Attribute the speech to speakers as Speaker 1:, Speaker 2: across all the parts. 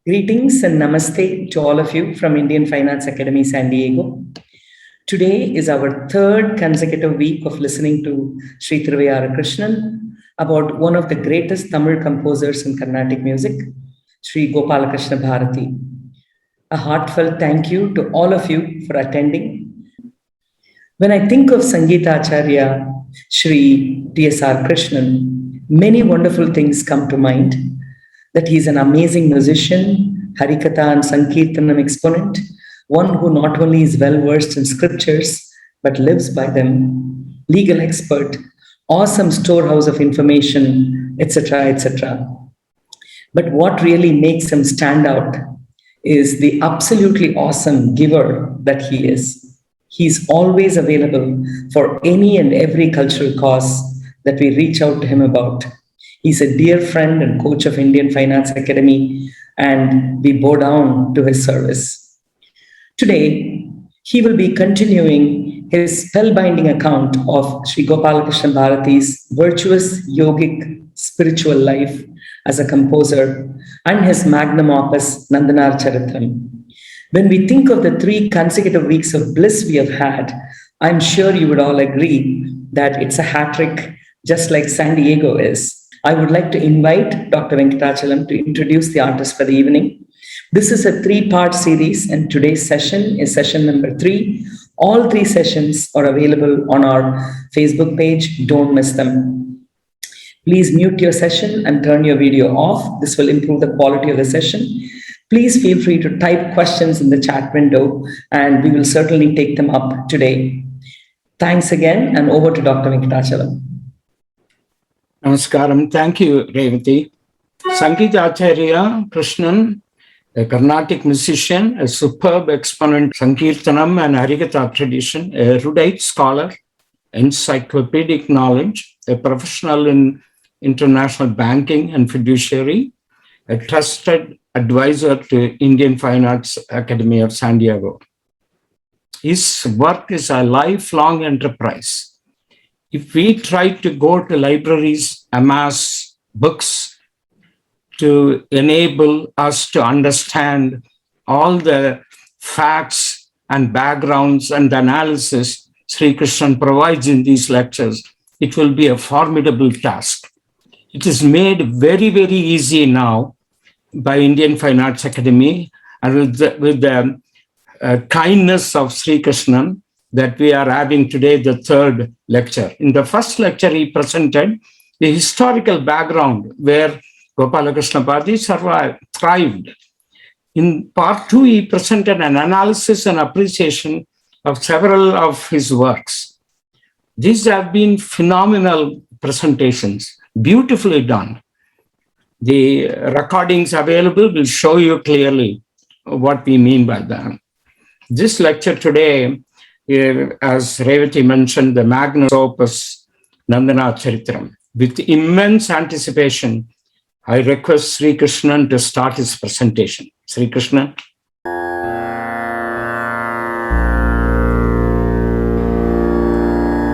Speaker 1: Greetings and namaste to all of you from Indian Finance Academy, San Diego. Today is our third consecutive week of listening to Sri Thiruvaiyaru Krishnan about one of the greatest Tamil composers in Carnatic music, Sri Gopalakrishna Bharati. A heartfelt thank you to all of you for attending. When I think of Sangeeta Acharya, Sri TSR Krishnan, many wonderful things come to mind. That he is an amazing musician, Harikatha and Sankirtanam exponent, one who not only is well versed in scriptures but lives by them, legal expert, awesome storehouse of information, etc., etc. But what really makes him stand out is the absolutely awesome giver that he is. He's always available for any and every cultural cause that we reach out to him about. He's a dear friend and coach of Indian Finance Academy, and we bow down to his service. Today, he will be continuing his spellbinding account of Sri Gopalakrishna Bharati's virtuous yogic spiritual life as a composer and his magnum opus, Nandanar Charitram. When we think of the 3 consecutive weeks of bliss we have had, I'm sure you would all agree that it's a hat trick, just like San Diego is. I would like to invite Dr. Venkatachalam to introduce the artist for the evening. This is a 3-part series, and today's session is session number 3. All 3 sessions are available on our Facebook page. Don't miss them. Please mute your session and turn your video off. This will improve the quality of the session. Please feel free to type questions in the chat window, and we will certainly take them up today. Thanks again, and over to Dr. Venkatachalam.
Speaker 2: Namaskaram. Thank you, Revati. Sangeeta Acharya Krishnan, a Carnatic musician, a superb exponent Sankirtanam and Harikatha tradition, a erudite scholar, encyclopedic knowledge, a professional in international banking and fiduciary, a trusted advisor to Indian Finance Academy of San Diego. His work is a lifelong enterprise. If we try to go to libraries, amass books to enable us to understand all the facts and backgrounds and analysis Sri Krishnan provides in these lectures, it will be a formidable task. It is made very, very easy now by Indian Finance Academy and with the kindness of Sri Krishnan that we are having today, the 3rd lecture. In the first lecture, he presented the historical background where Gopalakrishna Bharati thrived. In part 2, he presented an analysis and appreciation of several of his works. These have been phenomenal presentations, beautifully done. The recordings available will show you clearly what we mean by that. This lecture today, as Revati mentioned, the magnum opus Nandanar Charitram. With immense anticipation, I request Sri Krishnan to start his presentation. Sri Krishnan.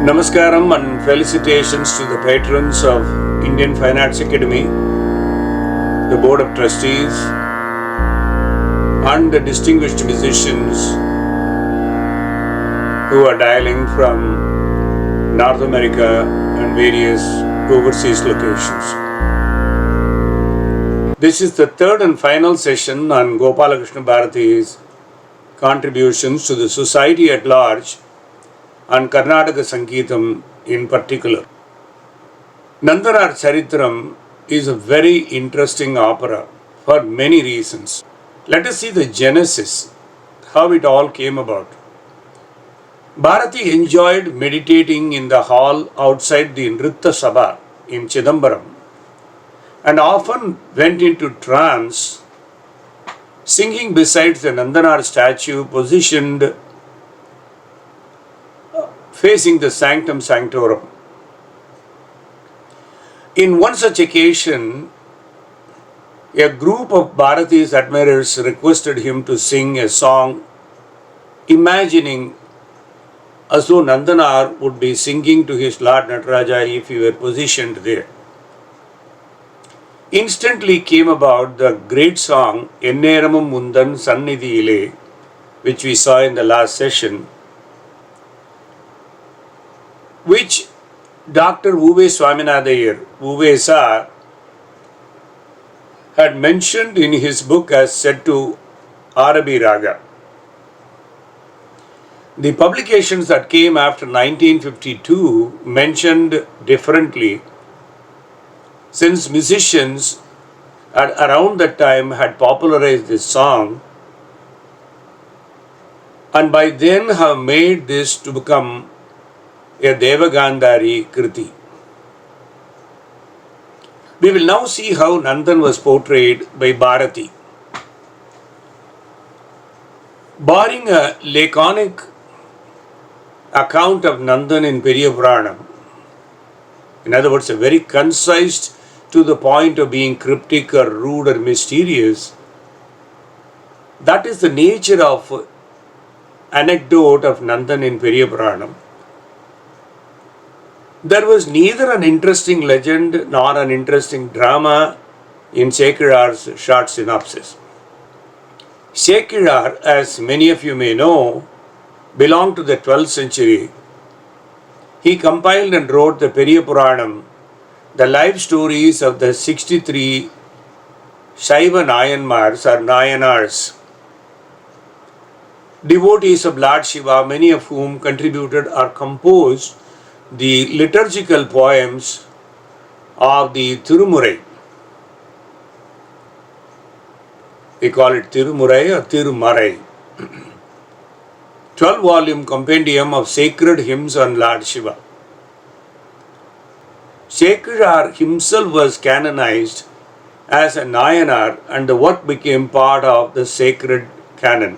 Speaker 3: Namaskaram and felicitations to the patrons of Indian Finance Academy, the Board of Trustees, and the distinguished musicians who are dialing from North America and various overseas locations. This is the 3rd and final session on Gopalakrishna Bharati's contributions to the society at large and Karnataka Sangeetam in particular. Nandanar Charitram is a very interesting opera for many reasons. Let us see the genesis, how it all came about. Bharati enjoyed meditating in the hall outside the Nritta Sabha in Chidambaram and often went into trance, singing beside the Nandanar statue positioned facing the Sanctum Sanctorum. In one such occasion, a group of Bharati's admirers requested him to sing a song imagining as though Nandanar would be singing to his Lord Nataraja if he were positioned there. instantly came about the great song Enneramum Mundan Sannidhiyile, which we saw in the last session, which Dr. Uve Swaminathan Uve Sir had mentioned in his book as set to Arabi Raga. The publications that came after 1952 mentioned differently, since musicians at around that time had popularized this song and by then have made this to become a Devagandhari Kriti. We will now see how Nandan was portrayed by Bharati. Barring a laconic account of Nandan in Periya Puranam, in other words, a very concise to the point of being cryptic or rude or mysterious, that is the nature of anecdote of Nandan in Periya Puranam. There was neither an interesting legend nor an interesting drama in Sekirar's short synopsis. Sekirar, as many of you may know, belonged to the 12th century. He compiled and wrote the Periya Puranam, the life stories of the 63 Shaiva Nayanmars or Nayanars, devotees of Lord Shiva, many of whom contributed or composed the liturgical poems of the Thirumurai. We call it Thirumurai or Thirumarai. 12-volume compendium of sacred hymns on Lord Shiva. Sekirar himself was canonized as a Nayanar and the work became part of the sacred canon.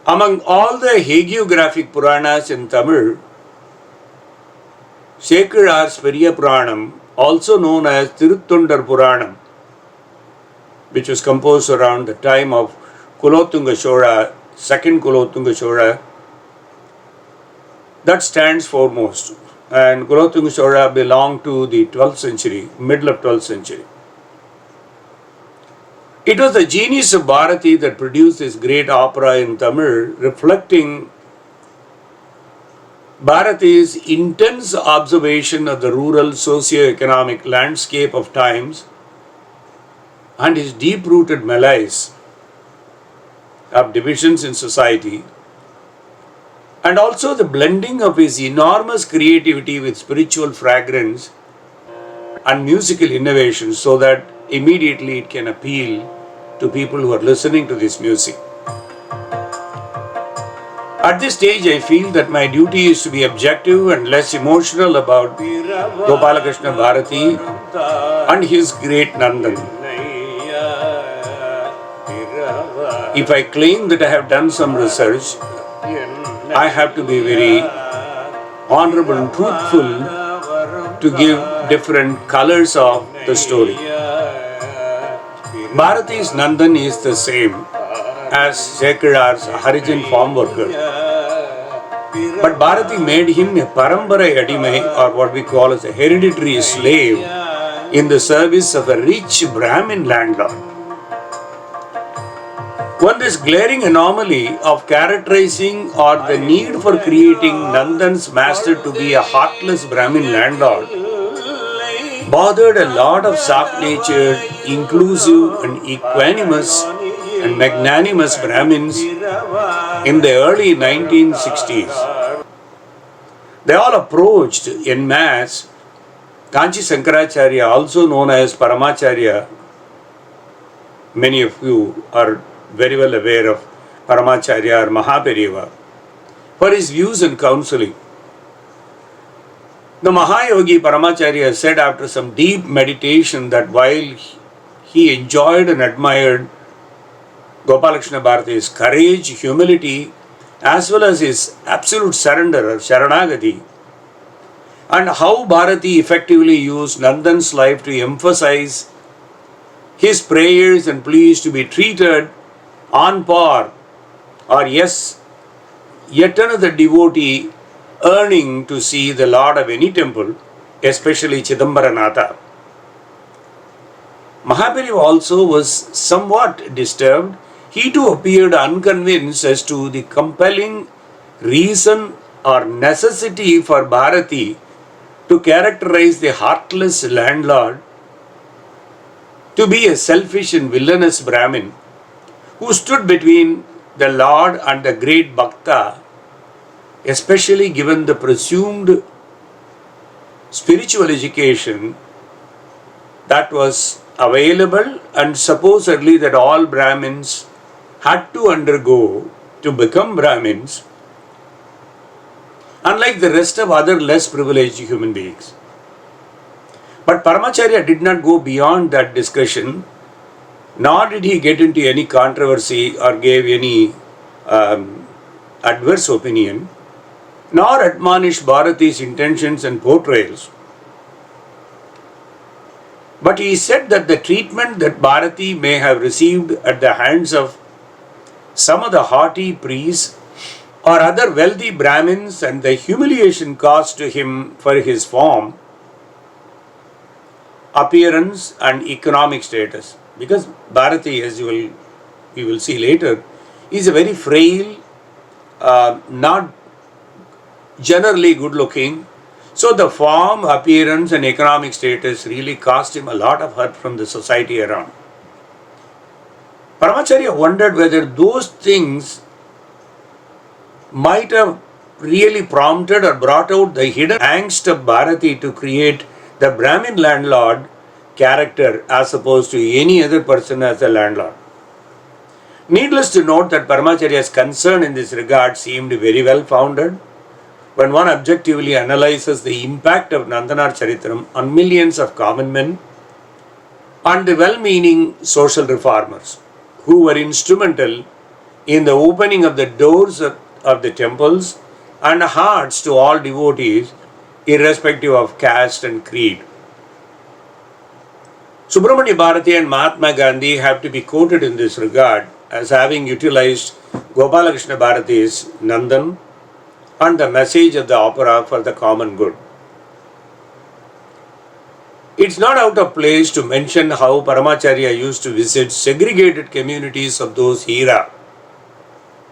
Speaker 3: Among all the hagiographic Puranas in Tamil, Sekirar's Periya Puranam, also known as Tiruttondar Puranam, which was composed around the time of Kulothunga Chola, second Kulothunga Chola, that stands foremost. And Kulothunga Chola belonged to the 12th century, middle of 12th century. It was the genius of Bharati that produced this great opera in Tamil, reflecting Bharati's intense observation of the rural socio-economic landscape of times and his deep-rooted malaise of divisions in society, and also the blending of his enormous creativity with spiritual fragrance and musical innovation, so that immediately it can appeal to people who are listening to this music. At this stage, I feel that my duty is to be objective and less emotional about Gopalakrishna Bharati and his great Nandan. If I claim that I have done some research, I have to be very honorable and truthful to give different colors of the story. Bharati's Nandan is the same as Sekirar's Harijan farm worker. But Bharati made him a Parambarai Adimai, or what we call as a hereditary slave, in the service of a rich Brahmin landlord. When this glaring anomaly of characterizing or the need for creating Nandan's master to be a heartless Brahmin landlord bothered a lot of soft-natured, inclusive and equanimous and magnanimous Brahmins in the early 1960s. They all approached en masse Kanchi Sankaracharya, also known as Paramacharya. Many of you are very well aware of Paramacharya or Mahaperiyava, for his views and counseling. The Mahayogi Paramacharya said after some deep meditation that while he enjoyed and admired Gopalakrishna Bharati's courage, humility, as well as his absolute surrender or Sharanagati, and how Bharati effectively used Nandan's life to emphasize his prayers and pleas to be treated on par, or yes, yet another devotee earning to see the Lord of any temple, especially Chidambaranatha. Mahaprabhu also was somewhat disturbed. He too appeared unconvinced as to the compelling reason or necessity for Bharati to characterize the heartless landlord to be a selfish and villainous Brahmin who stood between the Lord and the great Bhakta, especially given the presumed spiritual education that was available and supposedly that all Brahmins had to undergo to become Brahmins, unlike the rest of other less privileged human beings. But Paramacharya did not go beyond that discussion, nor did he get into any controversy or gave any adverse opinion, nor admonish Bharati's intentions and portrayals. But he said that the treatment that Bharati may have received at the hands of some of the haughty priests or other wealthy Brahmins and the humiliation caused to him for his form, appearance and economic status. Because Bharati, as we will see later, is a very frail, not generally good looking. So the form, appearance and economic status really caused him a lot of hurt from the society around. Paramacharya wondered whether those things might have really prompted or brought out the hidden angst of Bharati to create the Brahmin landlord character as opposed to any other person as a landlord. Needless to note that Paramacharya's concern in this regard seemed very well founded when one objectively analyzes the impact of Nandanar Charitram on millions of common men and the well-meaning social reformers who were instrumental in the opening of the doors of the temples and hearts to all devotees, irrespective of caste and creed. Subramanya Bharati and Mahatma Gandhi have to be quoted in this regard as having utilized Gopalakrishna Bharati's Nandan and the message of the opera for the common good. It's not out of place to mention how Paramacharya used to visit segregated communities of those era,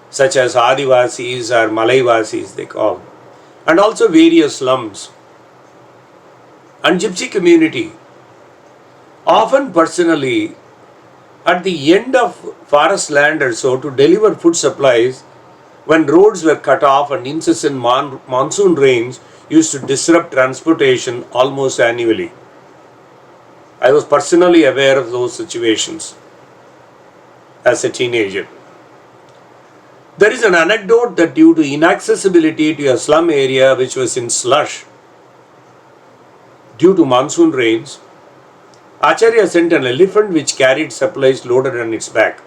Speaker 3: such as Adivasis or Malayvasis they call, and also various slums and gypsy community. Often personally, at the end of forest land or so, to deliver food supplies when roads were cut off and incessant monsoon rains used to disrupt transportation almost annually. I was personally aware of those situations as a teenager. There is an anecdote that due to inaccessibility to a slum area which was in slush due to monsoon rains, Acharya sent an elephant which carried supplies loaded on its back.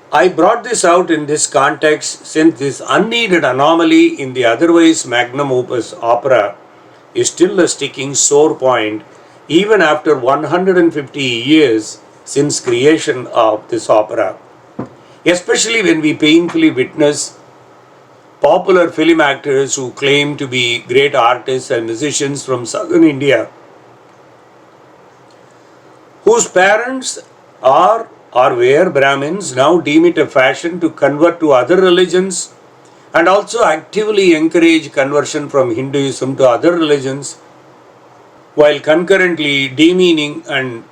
Speaker 3: I brought this out in this context since this unneeded anomaly in the otherwise magnum opus opera is still a sticking sore point even after 150 years since creation of this opera, especially when we painfully witness popular film actors who claim to be great artists and musicians from southern India, whose parents are or were Brahmins, now deem it a fashion to convert to other religions and also actively encourage conversion from Hinduism to other religions, while concurrently demeaning and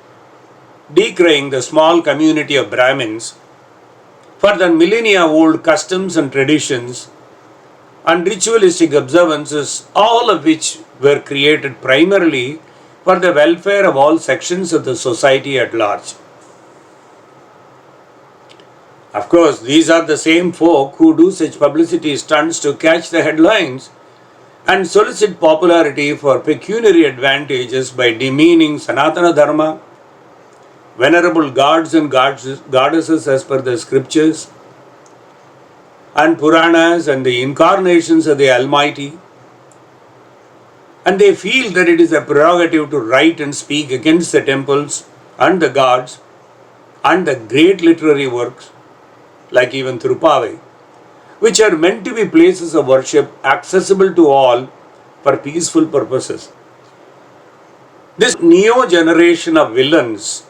Speaker 3: decrying the small community of Brahmins for their millennia-old customs and traditions and ritualistic observances, all of which were created primarily for the welfare of all sections of the society at large. Of course, these are the same folk who do such publicity stunts to catch the headlines and solicit popularity for pecuniary advantages by demeaning Sanatana Dharma, venerable gods and goddesses as per the scriptures, and Puranas and the incarnations of the Almighty. And they feel that it is a prerogative to write and speak against the temples and the gods and the great literary works, like even Thirupavai, which are meant to be places of worship accessible to all for peaceful purposes. This neo generation of villains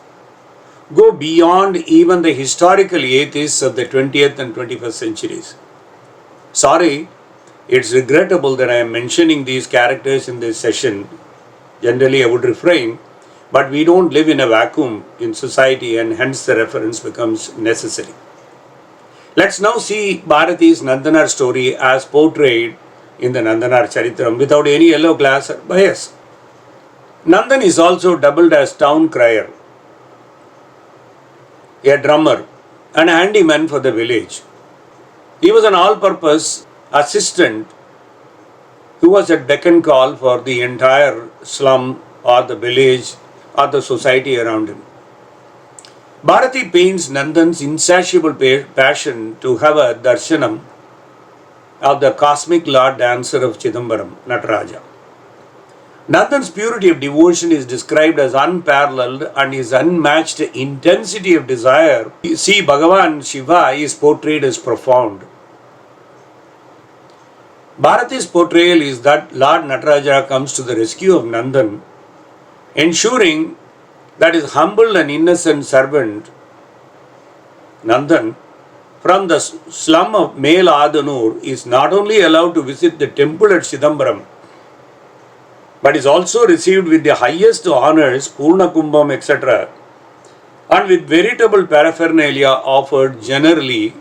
Speaker 3: go beyond even the historical atheists of the 20th and 21st centuries. Sorry, it's regrettable that I am mentioning these characters in this session. Generally, I would refrain, but we don't live in a vacuum in society, and hence the reference becomes necessary. Let's now see Bharati's Nandanar story as portrayed in the Nandanar Charitram without any yellow glass or bias. Nandan is also doubled as town crier, a drummer, and a handyman for the village. He was an all-purpose assistant who was at beck and call for the entire slum or the village or the society around him. Bharati paints Nandan's insatiable passion to have a darshanam of the cosmic lord dancer of Chidambaram, Nataraja. Nandan's purity of devotion is described as unparalleled, and his unmatched intensity of desire, see Bhagavan Shiva, is portrayed as profound. Bharati's portrayal is that Lord Nataraja comes to the rescue of Nandan, ensuring that his humble and innocent servant, Nandan, from the slum of Mel Adanur, is not only allowed to visit the temple at Chidambaram, but is also received with the highest honors, Purna Kumbham, etc., and with veritable paraphernalia offered generally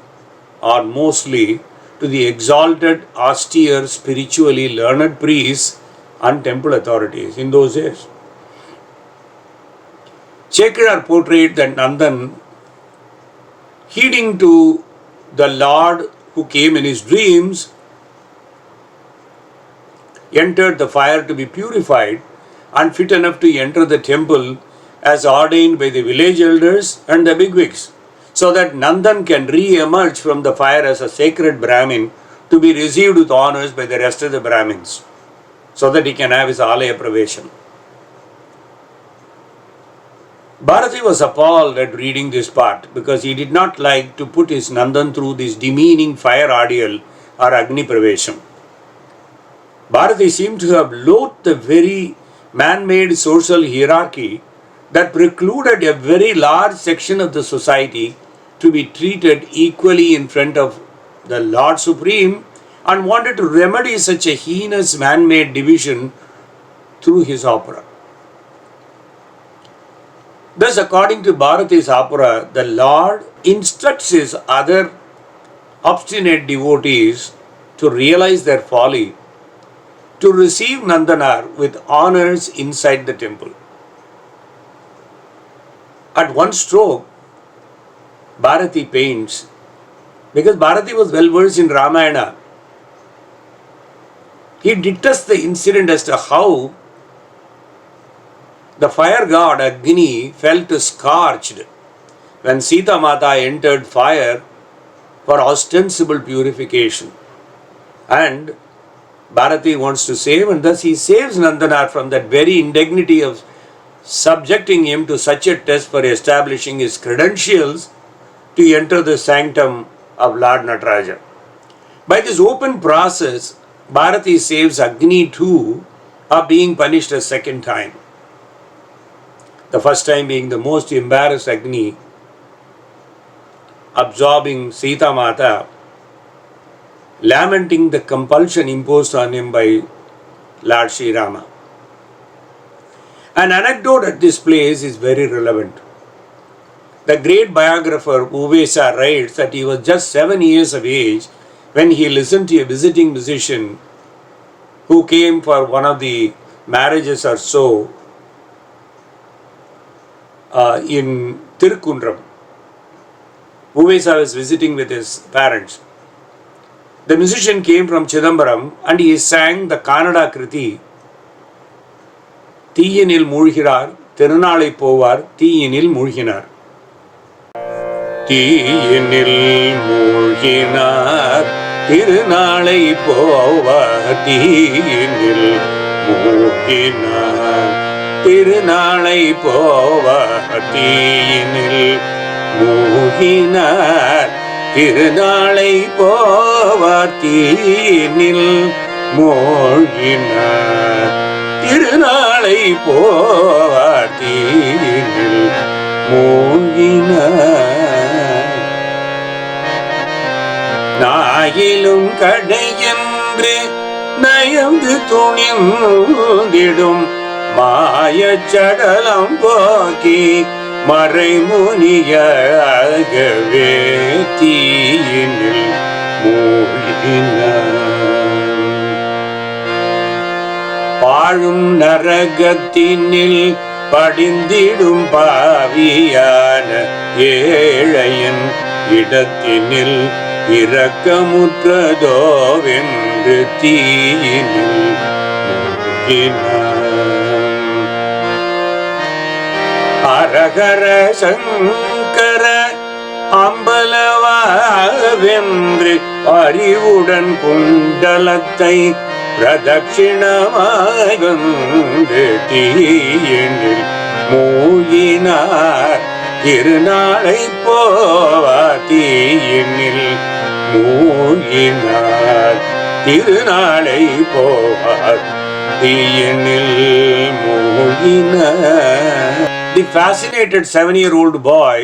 Speaker 3: or mostly to the exalted, austere, spiritually learned priests and temple authorities in those days. Chekrar portrayed that Nandan, heeding to the Lord who came in his dreams, entered the fire to be purified and fit enough to enter the temple as ordained by the village elders and the bigwigs, so that Nandan can re-emerge from the fire as a sacred Brahmin to be received with honors by the rest of the Brahmins, so that he can have his Alaya Pravesham. Bharati was appalled at reading this part because he did not like to put his Nandan through this demeaning fire ordeal or Agni Pravesham. Bharati seemed to have loathed the very man-made social hierarchy that precluded a very large section of the society to be treated equally in front of the Lord Supreme, and wanted to remedy such a heinous man-made division through his opera. Thus, according to Bharati's opera, the Lord instructs his other obstinate devotees to realize their folly, to receive Nandanar with honors inside the temple. At one stroke, Bharati paints, because Bharati was well versed in Ramayana, he dictates the incident as to how the fire god Agni felt scorched when Sita Mata entered fire for ostensible purification. And Bharati wants to save, and thus he saves Nandanar from that very indignity of subjecting him to such a test for establishing his credentials to enter the sanctum of Lord Nataraja. By this open process, Bharati saves Agni too of being punished a second time. The first time being the most embarrassed Agni, absorbing Sita Mata, lamenting the compulsion imposed on him by Lord Sri Rama. An anecdote at this place is very relevant. The great biographer Uvesa writes that he was just 7 years of age when he listened to a visiting musician who came for one of the marriages or so in Tirukundram. Uvesa was visiting with his parents. The musician came from Chidambaram and he sang the Kannada Kriti, Tiyinil Mulgirar, Tirunalai Povar, Tiyinil Mulginar. Tiyinil Mulginar, Tirunalai Povar, Tiyinil Mulginar, Tirunalai Povar, Tiyinil Mulginar. Tirunalai Povar Tiyinil Mulginar, திருநாளை போவாதீனில் மூங்கினார். நாயிலும் கடையென்று நயந்து துணிந்திடும் மாயச் சடலம் போக்கி மறைமுனியாகவே தீயினில் மூழ்கினார். பாழும் நரகத்தினில் படிந்திடும் பாவியான ஏழையன் இடத்தினில் இரக்கமுற்றதோவென்று தீயினில் மூழ்கினார். அரகர சங்கர அம்பலவாவென்று அறிவுடன் குண்டலத்தை பிரதட்சிணமாய் வந்து தீயினில் மூழ்கினார். திருநாளை போவா தீயினில் மூழ்கினார். திருநாளை போவார் தீயினில் மூழ்கினார். The fascinated 7-year-old boy,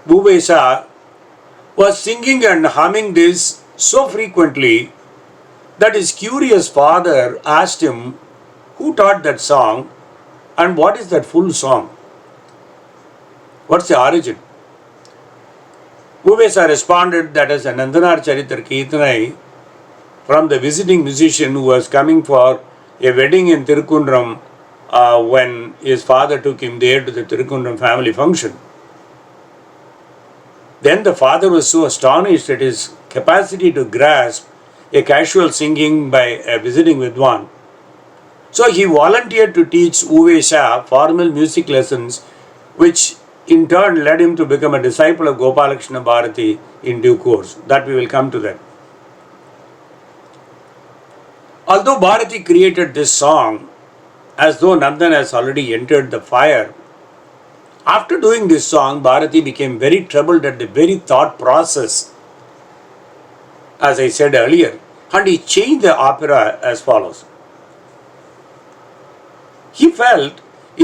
Speaker 3: Bhuvesa, was singing and humming this so frequently that his curious father asked him who taught that song and what is that full song? What's the origin? Bhuvesa responded that as a Nandanar Charitram from the visiting musician who was coming for a wedding in Tirukundram when his father took him there to the Tirukundram family function. Then the father was so astonished at his capacity to grasp a casual singing by a visiting Vidwan. So he volunteered to teach Uvesha formal music lessons, which in turn led him to become a disciple of Gopalakrishna Bharati in due course. That we will come to that. Although Bharati created this song as though Nandan has already entered the fire, after doing this song, Bharati became very troubled at the very thought process, as I said earlier, and he changed the opera as follows. He felt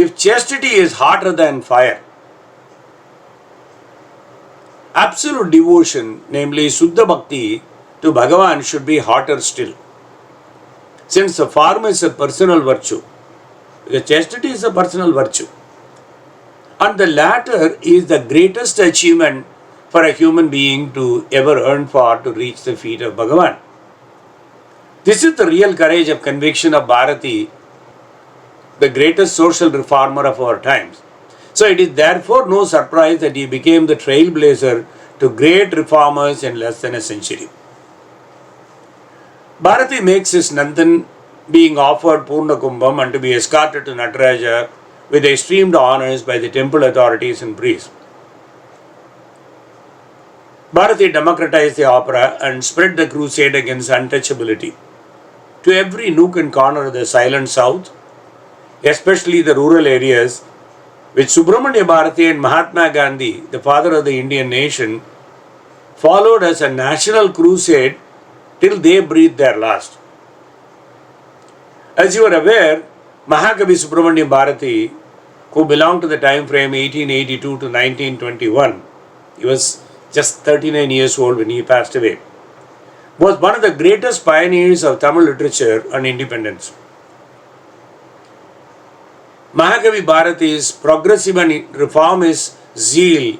Speaker 3: if chastity is hotter than fire, absolute devotion, namely Suddha Bhakti to Bhagavan, should be hotter still. Since the former is a personal virtue, the chastity is a personal virtue, and the latter is the greatest achievement for a human being to ever earn for to reach the feet of Bhagavan. This is the real courage of conviction of Bharati, the greatest social reformer of our times. So it is therefore no surprise that he became the trailblazer to great reformers in less than a century. Bharati makes his Nandan being offered Purna Kumbham and to be escorted to Nataraja with esteemed honors by the temple authorities and priests. Bharati democratized the opera and spread the crusade against untouchability to every nook and corner of the silent south, especially the rural areas, which Subramanya Bharati and Mahatma Gandhi, the father of the Indian nation, followed as a national crusade till they breathed their last. As you are aware, Mahakavi Subramanya Bharati, who belonged to the time frame 1882 to 1921, he was just 39 years old when he passed away, was one of the greatest pioneers of Tamil literature and independence. Mahakavi Bharati's progressive and reformist zeal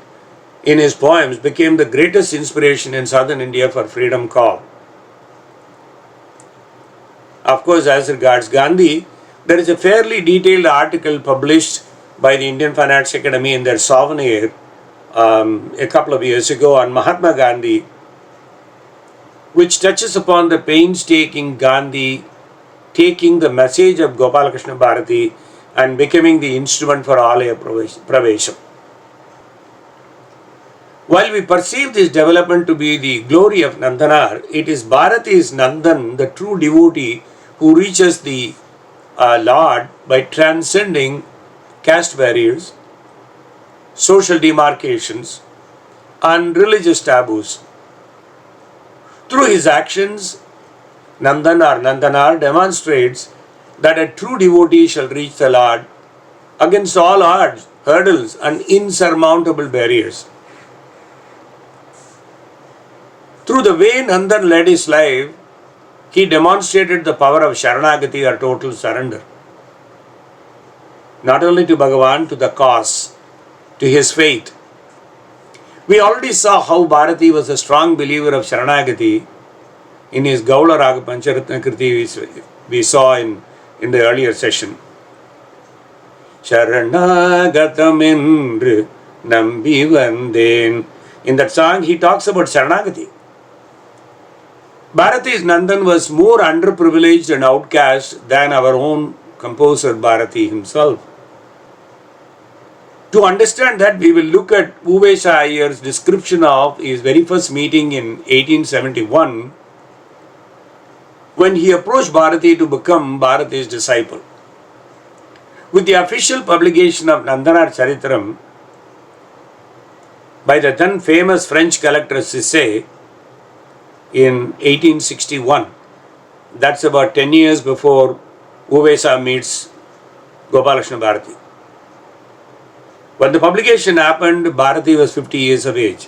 Speaker 3: in his poems became the greatest inspiration in southern India for freedom call. Of course, as regards Gandhi, there is a fairly detailed article published by the Indian Finance Academy in their souvenir a couple of years ago on Mahatma Gandhi, which touches upon the painstaking Gandhi taking the message of Gopalakrishna Bharati and becoming the instrument for Alaya Pravesham. While we perceive this development to be the glory of Nandanar, it is Bharati's Nandan, the true devotee, who reaches the Lord by transcending caste barriers, social demarcations, and religious taboos. Through his actions, Nandanar demonstrates that a true devotee shall reach the Lord against all odds, hurdles, and insurmountable barriers. Through the way Nandan led his life, he demonstrated the power of Sharanagati or total surrender. Not only to Bhagavan, to the cause, to his faith. We already saw how Bharati was a strong believer of Sharanagati in his Gaula Raga Pancharatna Kriti we saw in the earlier session. Sharanagatamendru Nambi Vanden. In that song, he talks about Sharanagati. Bharati's Nandan was more underprivileged and outcast than our own composer Bharati himself. To understand that, we will look at Uvesa Iyer's description of his very first meeting in 1871 when he approached Bharati to become Bharati's disciple. With the official publication of Nandanar Charitram by the then famous French collector Cissé in 1861, that's about 10 years before Uvesa meets Gopalakrishna Bharati. When the publication happened, Bharati was 50 years of age.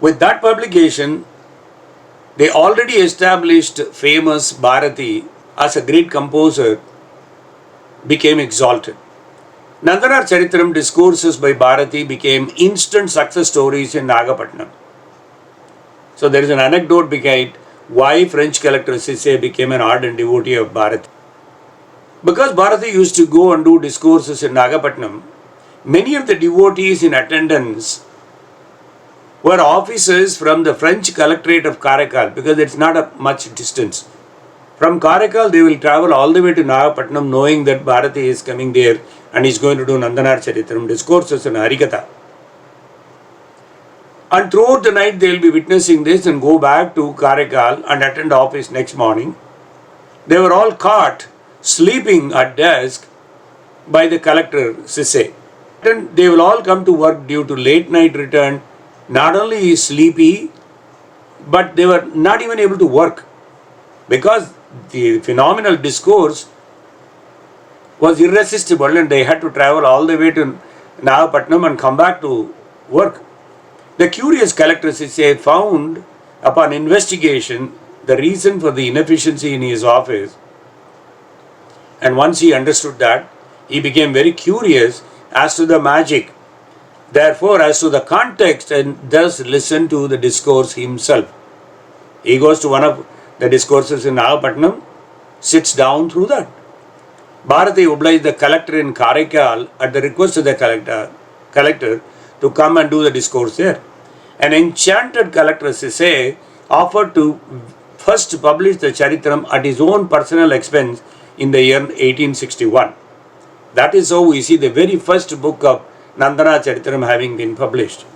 Speaker 3: With that publication, they already established famous Bharati as a great composer became exalted. Nandanar Charitram discourses by Bharati became instant success stories in Nagapattinam. So there is an anecdote behind why French collector Cissé became an ardent devotee of Bharati. Because Bharati used to go and do discourses in Nagapattinam, many of the devotees in attendance were officers from the French collectorate of Karaikal, because it's not a much distance. From Karaikal, they will travel all the way to Nagapattinam knowing that Bharati is coming there and is going to do Nandanar Charitram discourses in Harikatha. And throughout the night, they will be witnessing this and go back to Karaikal and attend office next morning. They were all caught sleeping at desk by the collector Cissé. And they will all come to work due to late night return. Not only sleepy, but they were not even able to work because the phenomenal discourse was irresistible and they had to travel all the way to Nagapattinam and come back to work. The curious collector Cissé found upon investigation the reason for the inefficiency in his office, and once he understood that, he became very curious as to the magic, therefore as to the context, and thus listened to the discourse himself. He goes to one of the discourses in Nagapattinam, sits down through that. Bharati obliged the collector in Karaikal at the request of the collector to come and do the discourse there. An enchanted collector Cissé offered to first publish the Charitram at his own personal expense in the year 1861. That is how we see the very first book of Nandanar Charitram having been published.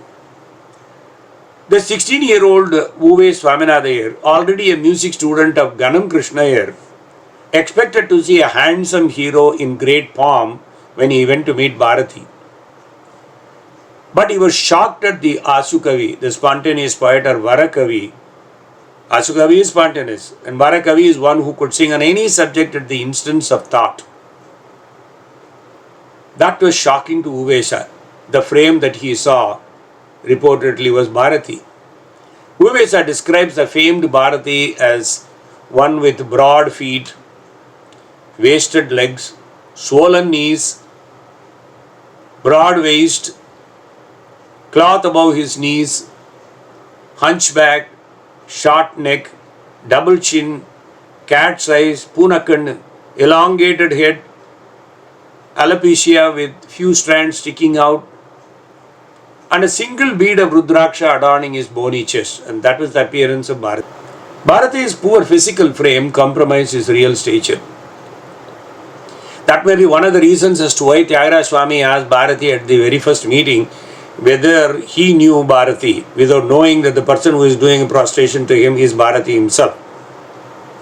Speaker 3: The 16-year-old Uve Swaminatha Iyer, already a music student of Ganam Krishna Iyer, expected to see a handsome hero in great pomp when he went to meet Bharati. But he was shocked at the Asukavi, the spontaneous poet or Varakavi. Asukavi is spontaneous and Varakavi is one who could sing on any subject at the instance of thought. That was shocking to Uvesa. The frame that he saw reportedly was Bharati. Uvesa describes the famed Bharati as one with broad feet, wasted legs, swollen knees, broad waist, cloth above his knees, hunchback, short neck, double chin, cat's eyes, punakand, elongated head, alopecia with few strands sticking out, and a single bead of Rudraksha adorning his bony chest. And that was the appearance of Bharati. Bharati's poor physical frame compromised his real stature. That may be one of the reasons as to why Tyagaraja Swami asked Bharati at the very first meeting whether he knew Bharati, without knowing that the person who is doing a prostration to him is Bharati himself.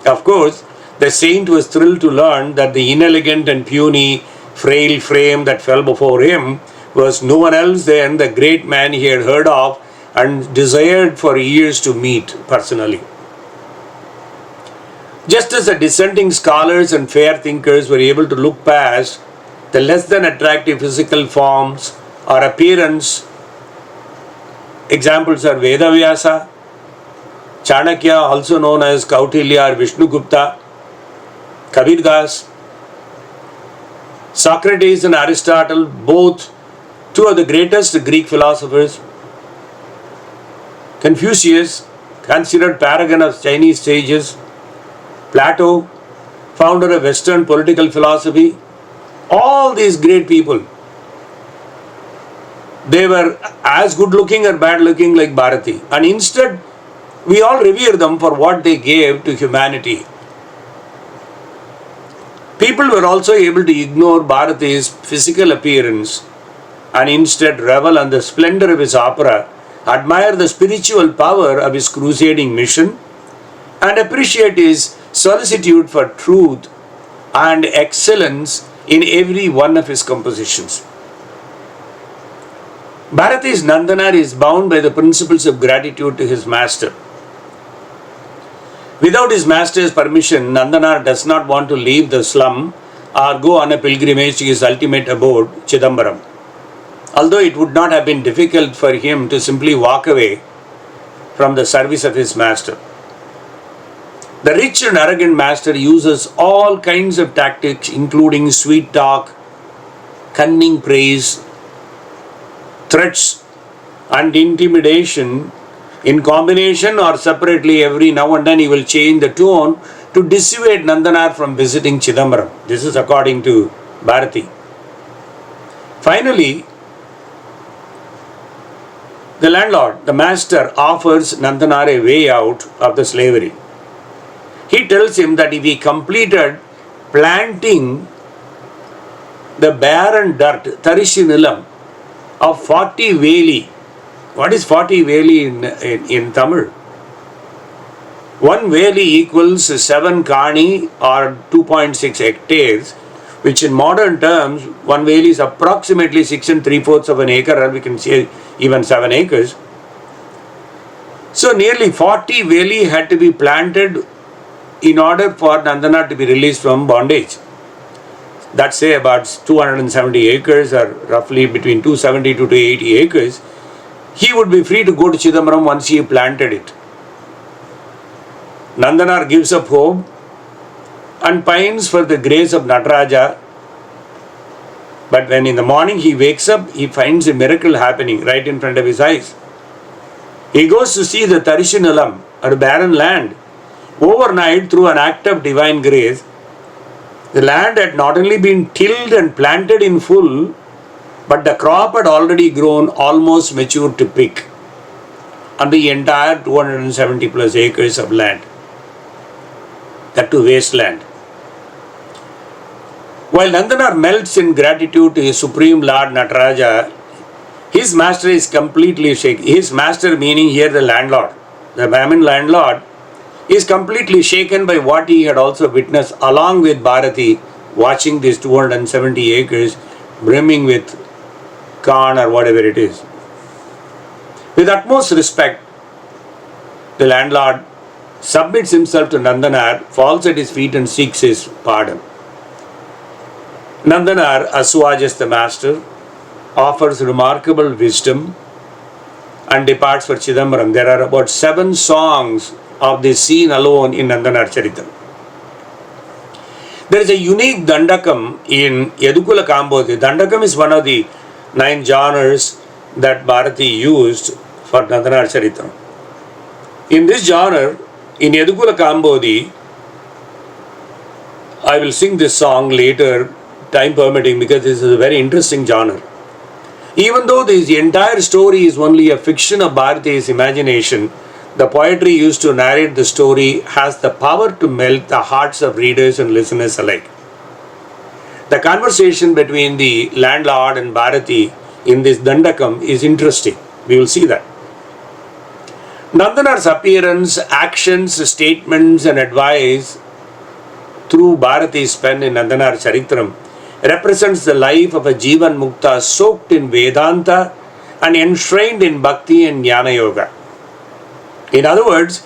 Speaker 3: Of course, the saint was thrilled to learn that the inelegant and puny, frail frame that fell before him was no one else than the great man he had heard of and desired for years to meet personally. Just as the dissenting scholars and fair thinkers were able to look past the less than attractive physical forms or appearance, examples are Vedavyasa, Chanakya, also known as Kautilya or Vishnugupta, Kabir Das, Socrates and Aristotle, both two of the greatest Greek philosophers, Confucius, considered paragon of Chinese sages, Plato, founder of Western political philosophy, all these great people, they were as good looking or bad looking like Bharati. And instead, we all revere them for what they gave to humanity. People were also able to ignore Bharati's physical appearance and instead revel in the splendor of his opera, admire the spiritual power of his crusading mission, and appreciate his solicitude for truth and excellence in every one of his compositions. Bharati's Nandanar is bound by the principles of gratitude to his master. Without his master's permission, Nandanar does not want to leave the slum or go on a pilgrimage to his ultimate abode, Chidambaram. Although it would not have been difficult for him to simply walk away from the service of his master. The rich and arrogant master uses all kinds of tactics, including sweet talk, cunning praise, threats, and intimidation. In combination or separately, every now and then he will change the tone to dissuade Nandanar from visiting Chidambaram. This is according to Bharati. Finally, the landlord, the master, offers Nandanar a way out of the slavery. He tells him that if he completed planting the barren dirt, Tarishi Nilam, of 40 veli. What is 40 veli in Tamil? 1 veli equals 7 kani or 2.6 hectares, which in modern terms, 1 veli is approximately 6 3/4 of an acre, or we can say even 7 acres. So nearly 40 veli had to be planted in order for Nandanar to be released from bondage. That's say about 270 acres, or roughly between 270 to 280 acres. He would be free to go to Chidambaram once he planted it. Nandanar gives up hope and pines for the grace of Nataraja. But when in the morning he wakes up, he finds a miracle happening right in front of his eyes. He goes to see the Tarishinalam, or barren land. Overnight, through an act of divine grace, the land had not only been tilled and planted in full, but the crop had already grown almost mature to pick on the entire 270 plus acres of land. That too wasteland. While Nandanar melts in gratitude to his Supreme Lord Nataraja, his master is completely shaken. His master, meaning here the landlord, the Brahmin landlord, is completely shaken by what he had also witnessed along with Bharati, watching these 270 acres brimming with corn or whatever it is. With utmost respect, the landlord submits himself to Nandanar, falls at his feet and seeks his pardon. Nandanar assuages the master, offers remarkable wisdom, and departs for Chidambaram. There are about 7 songs of this scene alone in Nandanar Charitram. There is a unique Dandakam in Yadukula Kambodhi. Dandakam is one of the 9 genres that Bharati used for Nandanar Charitram. In this genre, in Yadukula Kambodhi, I will sing this song later, time permitting, because this is a very interesting genre. Even though this entire story is only a fiction of Bharati's imagination, the poetry used to narrate the story has the power to melt the hearts of readers and listeners alike. The conversation between the landlord and Bharati in this Dandakam is interesting. We will see that. Nandanar's appearance, actions, statements and advice through Bharati's pen in Nandanar Charitram represents the life of a Jivan Mukta soaked in Vedanta and enshrined in Bhakti and Jnana Yoga. In other words,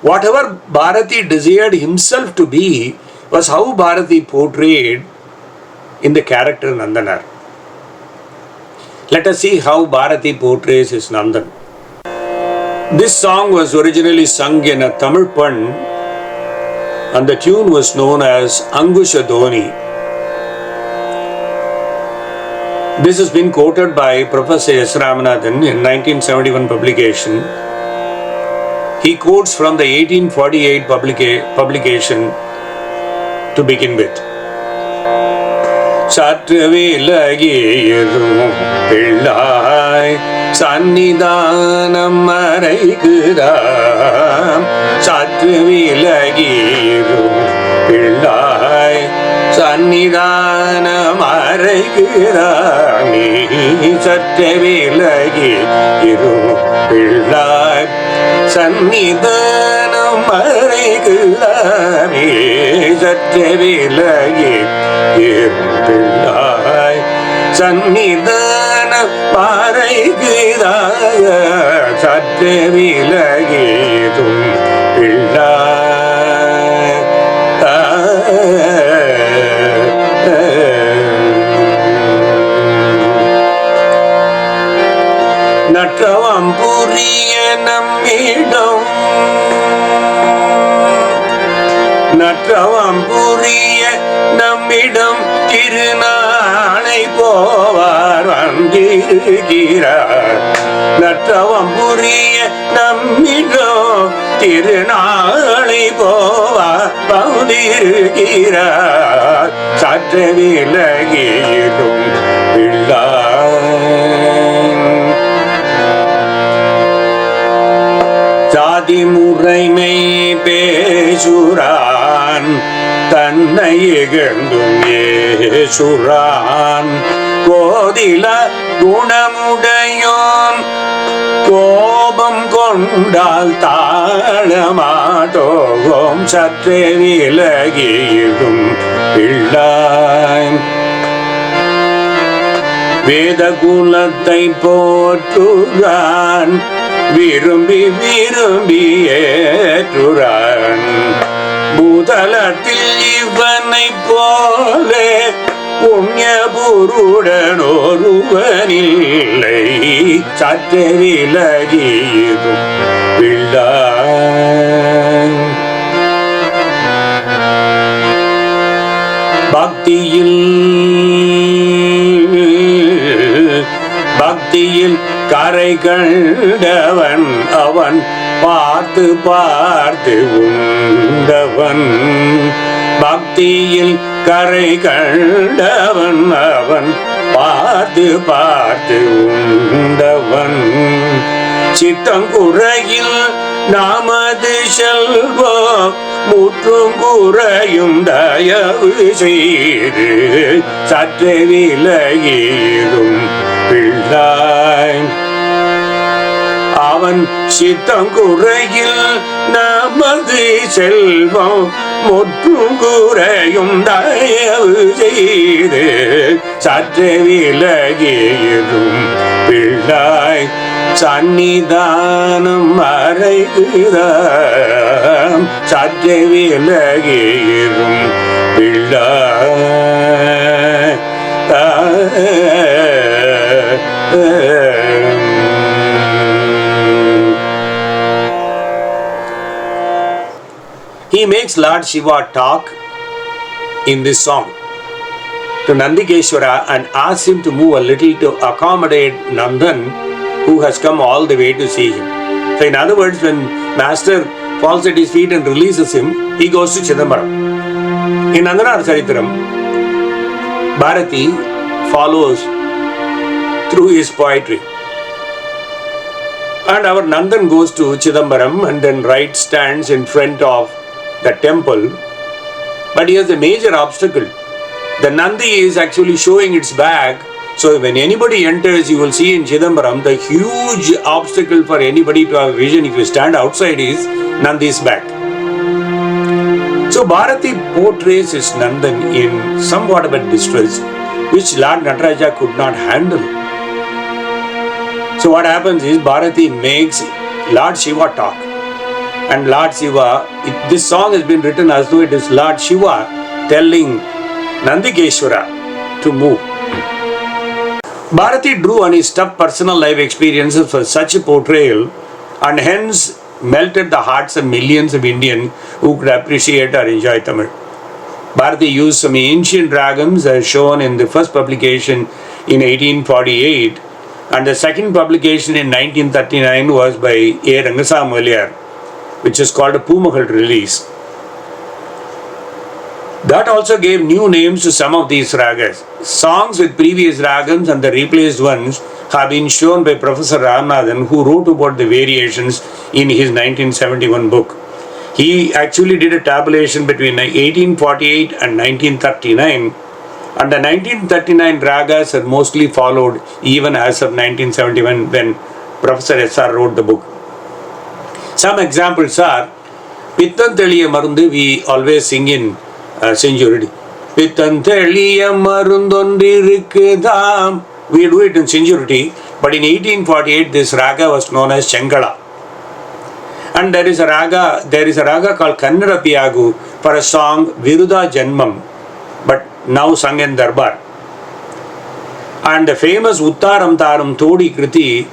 Speaker 3: Whatever Bharati desired himself to be was how Bharati portrayed in the character Nandanar. Let us see how Bharati portrays his Nandan. This song was originally sung in a Tamil pun, and the tune was known as Angusha Dhoni. This has been quoted by Professor S. Ramanathan in 1971 publication. He quotes from the 1848 publication to begin with. சற்று விலகியிரும் பிள்ளாய் சந்நிதானம் மறைகிறாம். சற்று விலகியிரும் பிள்ளாய் சந்நிதானம் மறைகிறாம். நீ சற்று விலகி இரும் பிள்ளாய் சந்நிதானம் மறைகிறாமே. சற்று விலகி பிள்ளாய் சந்நிதானம் மறைகிறாய். சற்று விலகிடும் பிள்ளாய். நற்றவம் புரிய நம்மிடம் நற்றவம் புரிய நம்மிடம் திருநாளை போவார் வந்திருக்கிறார். நற்றவம் புரிய நம்மிடம் திருநாளை போவார் வந்திருக்கிறார். சற்று விலகிடும் பிள்ளாய். ஜாதி முறைமை பேசுரான் தன்னை இகழ்ந்தும் ஏசுரான். கோதில குணமுடையோன் கோபம் கொண்டால் தாழமாட்டோம். சற்றே விலகிடும் பிள்ளாய். வேத குலத்தை போற்றுரான் விரும்பி விரும்பி ஏற்றுரான். பூதலத்தில் இவனை போலே புண்ணிய புருடன் ஒருவனில்லை. சற்றே விலகிடும் பிள்ளாய். பக்தியில் கரை கண்டவன் அவன் பார்த்து பார்த்து உண்டவன். பக்தியில் கரை கண்டவன் அவன் பார்த்து பார்த்து உண்டவன். சித்தங்குறையில் நாமது செல்வோம் முற்றும் குறையும் தயவு செய்து. சற்றே விலகிடும் பிள்ளாய். அவன் சித்தங்குறையில் நமது செல்வம் முற்றும் குறையும் தயவு செய்து. சற்றே விலகிடும் பிள்ளாய். சந்நிதானம் மறைகிறாம். சற்றே விலகிடும் பிள்ளாய். He makes Lord Shiva talk in this song to Nandikeshwara and asks him to move a little to accommodate Nandan, who has come all the way to see him. So in other words, when Master falls at his feet and releases him, he goes to Chidambaram. In Nandanar Charitram, Bharati follows through his poetry. And our Nandan goes to Chidambaram and then right stands in front of the temple. But he has a major obstacle. The Nandi is actually showing its back. So when anybody enters, you will see in Chidambaram, the huge obstacle for anybody to have vision if you stand outside is Nandi's back. So Bharati portrays his Nandan in somewhat of a distress, which Lord Nataraja could not handle. So what happens is Bharati makes Lord Shiva talk. and Lord Shiva. This song has been written as though it is Lord Shiva telling Nandikeshwara to move. Bharati drew on his tough personal life experiences for such a portrayal and hence melted the hearts of millions of Indians who could appreciate or enjoy Tamil. Bharati used some ancient ragams as shown in the first publication in 1848, and the second publication in 1939 was by A. Rangasamulyar, which is called a Poomagal release. That also gave new names to some of these ragas. Songs with previous ragams and the replaced ones have been shown by Professor Ramanathan, who wrote about the variations in his 1971 book. He actually did a tabulation between 1848 and 1939, and the 1939 ragas are mostly followed even as of 1971 when Professor S.R. wrote the book. Some examples are Pittanteliya Marundu, we always sing in Senjurity. Pittanteliya Marundondirikudam. We do it in Senjurity, but in 1848 this raga was known as Chengala. And there is a raga called Kannada Piyagu for a song Viruda Janmam, but now sung in Darbar. And the famous Uttaram Taram Todi Kriti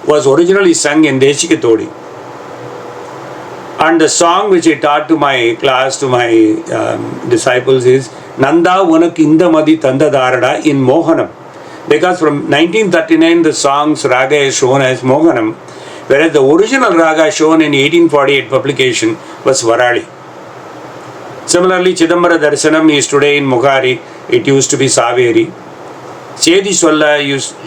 Speaker 3: was originally sung in Deshika Todi. And the song which I taught to my class, to my disciples is Nanda Unakinda Madi Tanda Darada in Mohanam. Because from 1939 the song's raga is shown as Mohanam, whereas the original raga shown in 1848 publication was Varali. Similarly, Chidambara Darsanam is today in Mughari, it used to be Saveri. Chedi Swalla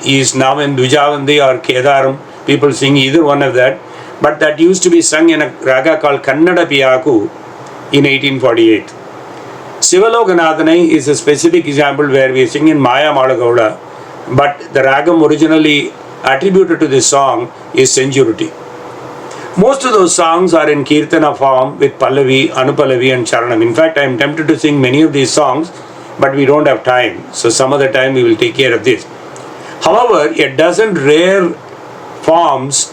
Speaker 3: is now in Dujavandi or Kedaram, people sing either one of that, but that used to be sung in a raga called Kannada Piyaku in 1848. Sivaloganathanai is a specific example where we sing in Maya Madagowda, but the ragam originally attributed to this song is Senjurity. Most of those songs are in Kirtana form with Pallavi, Anupallavi and Charanam. In fact, I am tempted to sing many of these songs, but we don't have time. So some other time we will take care of this. However, a dozen rare forms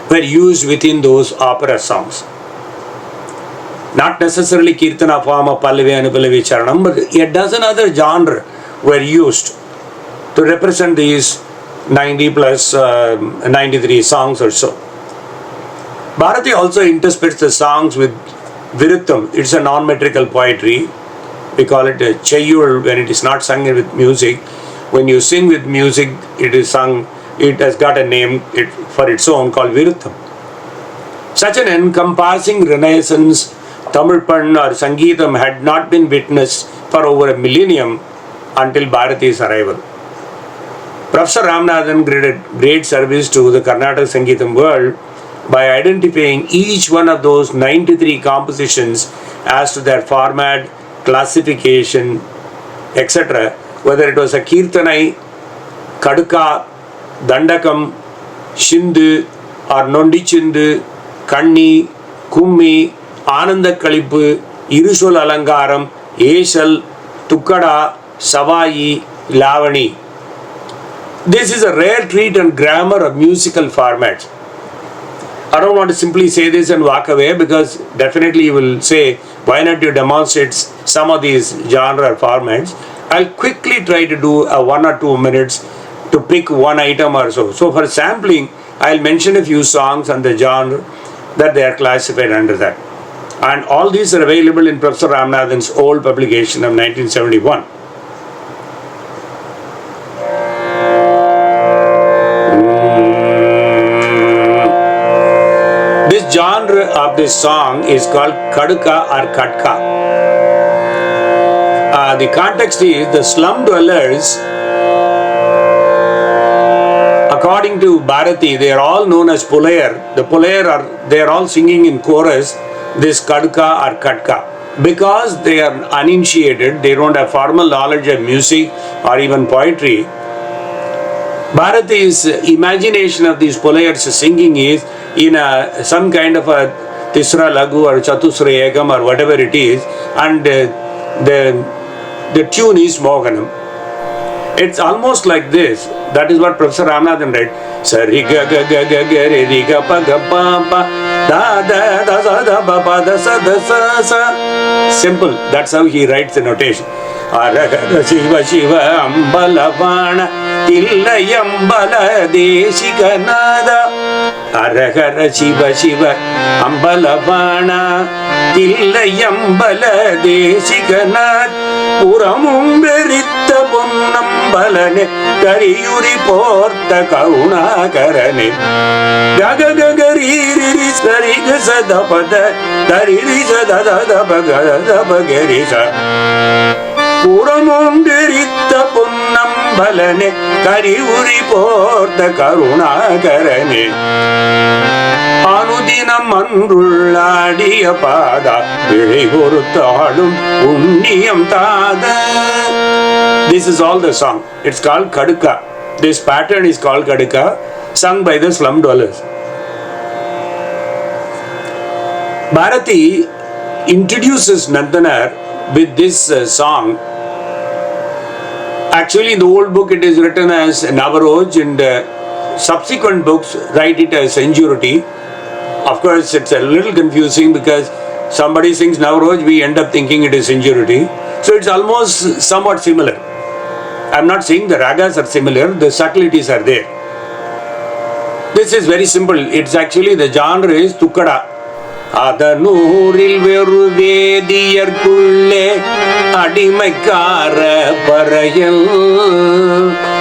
Speaker 3: were used within those opera songs. Not necessarily Kirtana form of Pallavi, Anupallavi, Charanam, but a dozen other genres were used to represent these 90 plus 93 songs or so. Bharati also interspersed the songs with Viruttam. It's a non-metrical poetry. We call it a Chayyul when it is not sung with music. When you sing with music, it is sung, it has got a name for its own called Viruttam. Such an encompassing renaissance, Tamilpan or Sangeetam had not been witnessed for over a millennium until Bharati's arrival. Professor Ramanathan did a great service to the Karnataka Sangeetam world by identifying each one of those 93 compositions as to their format, classification, etc. Whether it was a Kirtanai, Kaduka, Dandakam, Shindu or Nondi Chindu, Kanni, Kummi, Ananda Kalipu, Irushul Alangaram, Eshal, Tukkada, Savai, Lavani. This is a rare treat and grammar of musical formats. I don't want to simply say this and walk away, because definitely you will say, why not you demonstrate some of these genre formats? I'll quickly try to do a 1 or 2 minutes to pick one item or so. So for sampling, I'll mention a few songs and the genre that they are classified under that. And all these are available in Professor Ramanathan's old publication of 1971. This genre of this song is called Kaduka or Katka. The context is the slum dwellers, according to Bharati, they are all known as Pulayar. The Pulayar they are all singing in chorus this Kaduka or Katka. Because they are uninitiated, they don't have formal knowledge of music or even poetry. Bharati's imagination of these Pulayars singing is in some kind of a Tisra Lagu or Chatusra Egam or whatever it is, and the tune is Mohanam. It's almost like this. That is what Professor Ramanathan read. Sari ga ga ga ga ga re ri ga pa ga pa pa da da da sa da ba pa da sa da sa sa. Simple. That's how he writes the notation. Harikatha Shiva Shiva Ambalavana Tillayambala Deshikanada. Harikatha Shiva Shiva Ambalavana Tillayambala Deshikanada. Puramumberita Punnambalane Kariyuri Porta Karunakarane Gaga Gagariri Sariga Sadapada Dariri Sadada Bagada Bagarisa Puramumberita Punnambalane Kariyuri Porta Karunakarane Anudinam Mandrulladiya Pada Viriguruthalum Unniyam Tada. This is all the song. It's called Kadika. This pattern is called Kadika, sung by the slum dwellers. Bharati introduces Nandanar with this song. Actually, in the old book it is written as Navaroj, and subsequent books write it as Senjurati. Of course, it's a little confusing because somebody sings Navroj, we end up thinking it is Senjurati. So it's almost somewhat similar. I'm not saying the ragas are similar, the subtleties are there. This is very simple. It's actually, the genre is Tukkada. Adanuril veru vediyarkulle adimaikara parayal.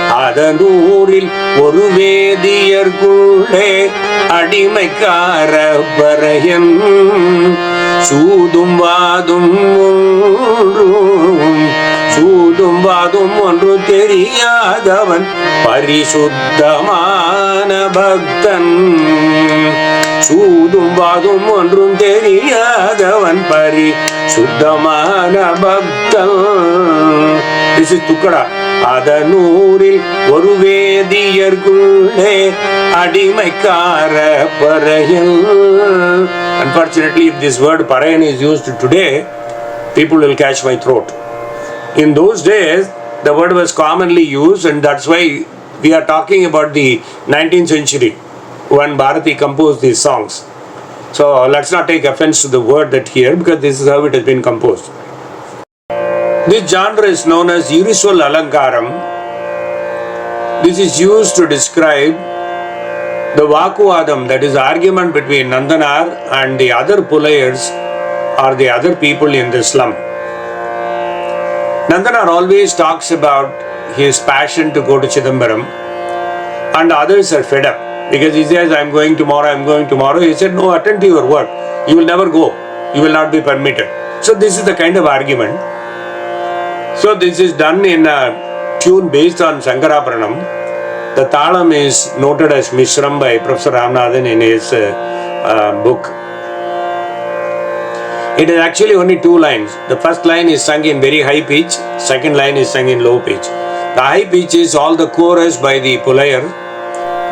Speaker 3: Adanuril oru vediyarkulle adimaikara parayal. Sudum vadum ondru theriyadavan parisuddhamana bhaktan. Sudum vadum ondrum theriyadavan parisuddhamana bhaktan. This is Tukkada. Adanuril oru vediyarkulle adimaikara parayal. Unfortunately, if this word parayan is used today, people will catch my throat. In those days, the word was commonly used, and that's why we are talking about the 19th century when Bharati composed these songs. So let's not take offense to the word that here, because this is how it has been composed. This genre is known as usual alankaram. This is used to describe the vakuvadam, that is argument between Nandanar and the other pulayers or the other people in the slum. Nandanar always talks about his passion to go to Chidambaram, and others are fed up because he says, I'm going tomorrow. He said, no, attend to your work. You will never go. You will not be permitted. So this is the kind of argument. So this is done in a tune based on Shankaraparanam. The talam is noted as Mishram by Professor Ramanathan in his book. It is actually only two lines. The first line is sung in very high pitch, second line is sung in low pitch. The high pitch is all the chorus by the Pulayar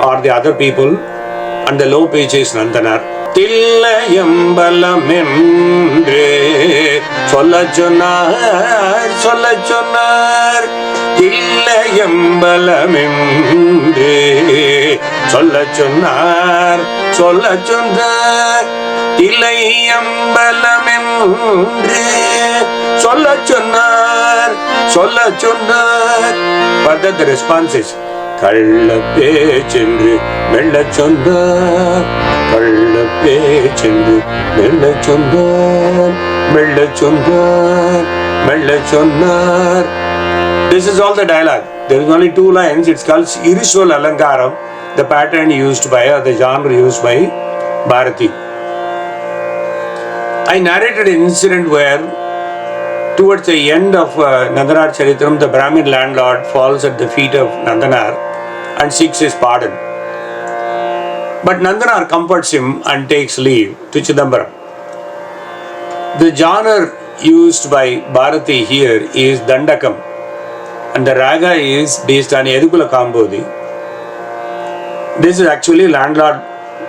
Speaker 3: or the other people, and the low pitch is Nandanar. Tillayambalamendre sollachunar Tillayambalamendre sollachunar Tillayambalamendre sollachunar Further the response is Kallappe chendru mella chondar Kallappe chendru mella chondar. This is all the dialogue. There is only two lines. It's called Irishwal Alankaram, the pattern used by, or the genre used by Bharati. I narrated an incident where towards the end of Nandanar Charitram, the Brahmin landlord falls at the feet of Nandanar and seeks his pardon. But Nandanar comforts him and takes leave to Chidambaram. The genre used by Bharati here is Dandakam, and the raga is based on Yadukula Kambodi. This is actually landlord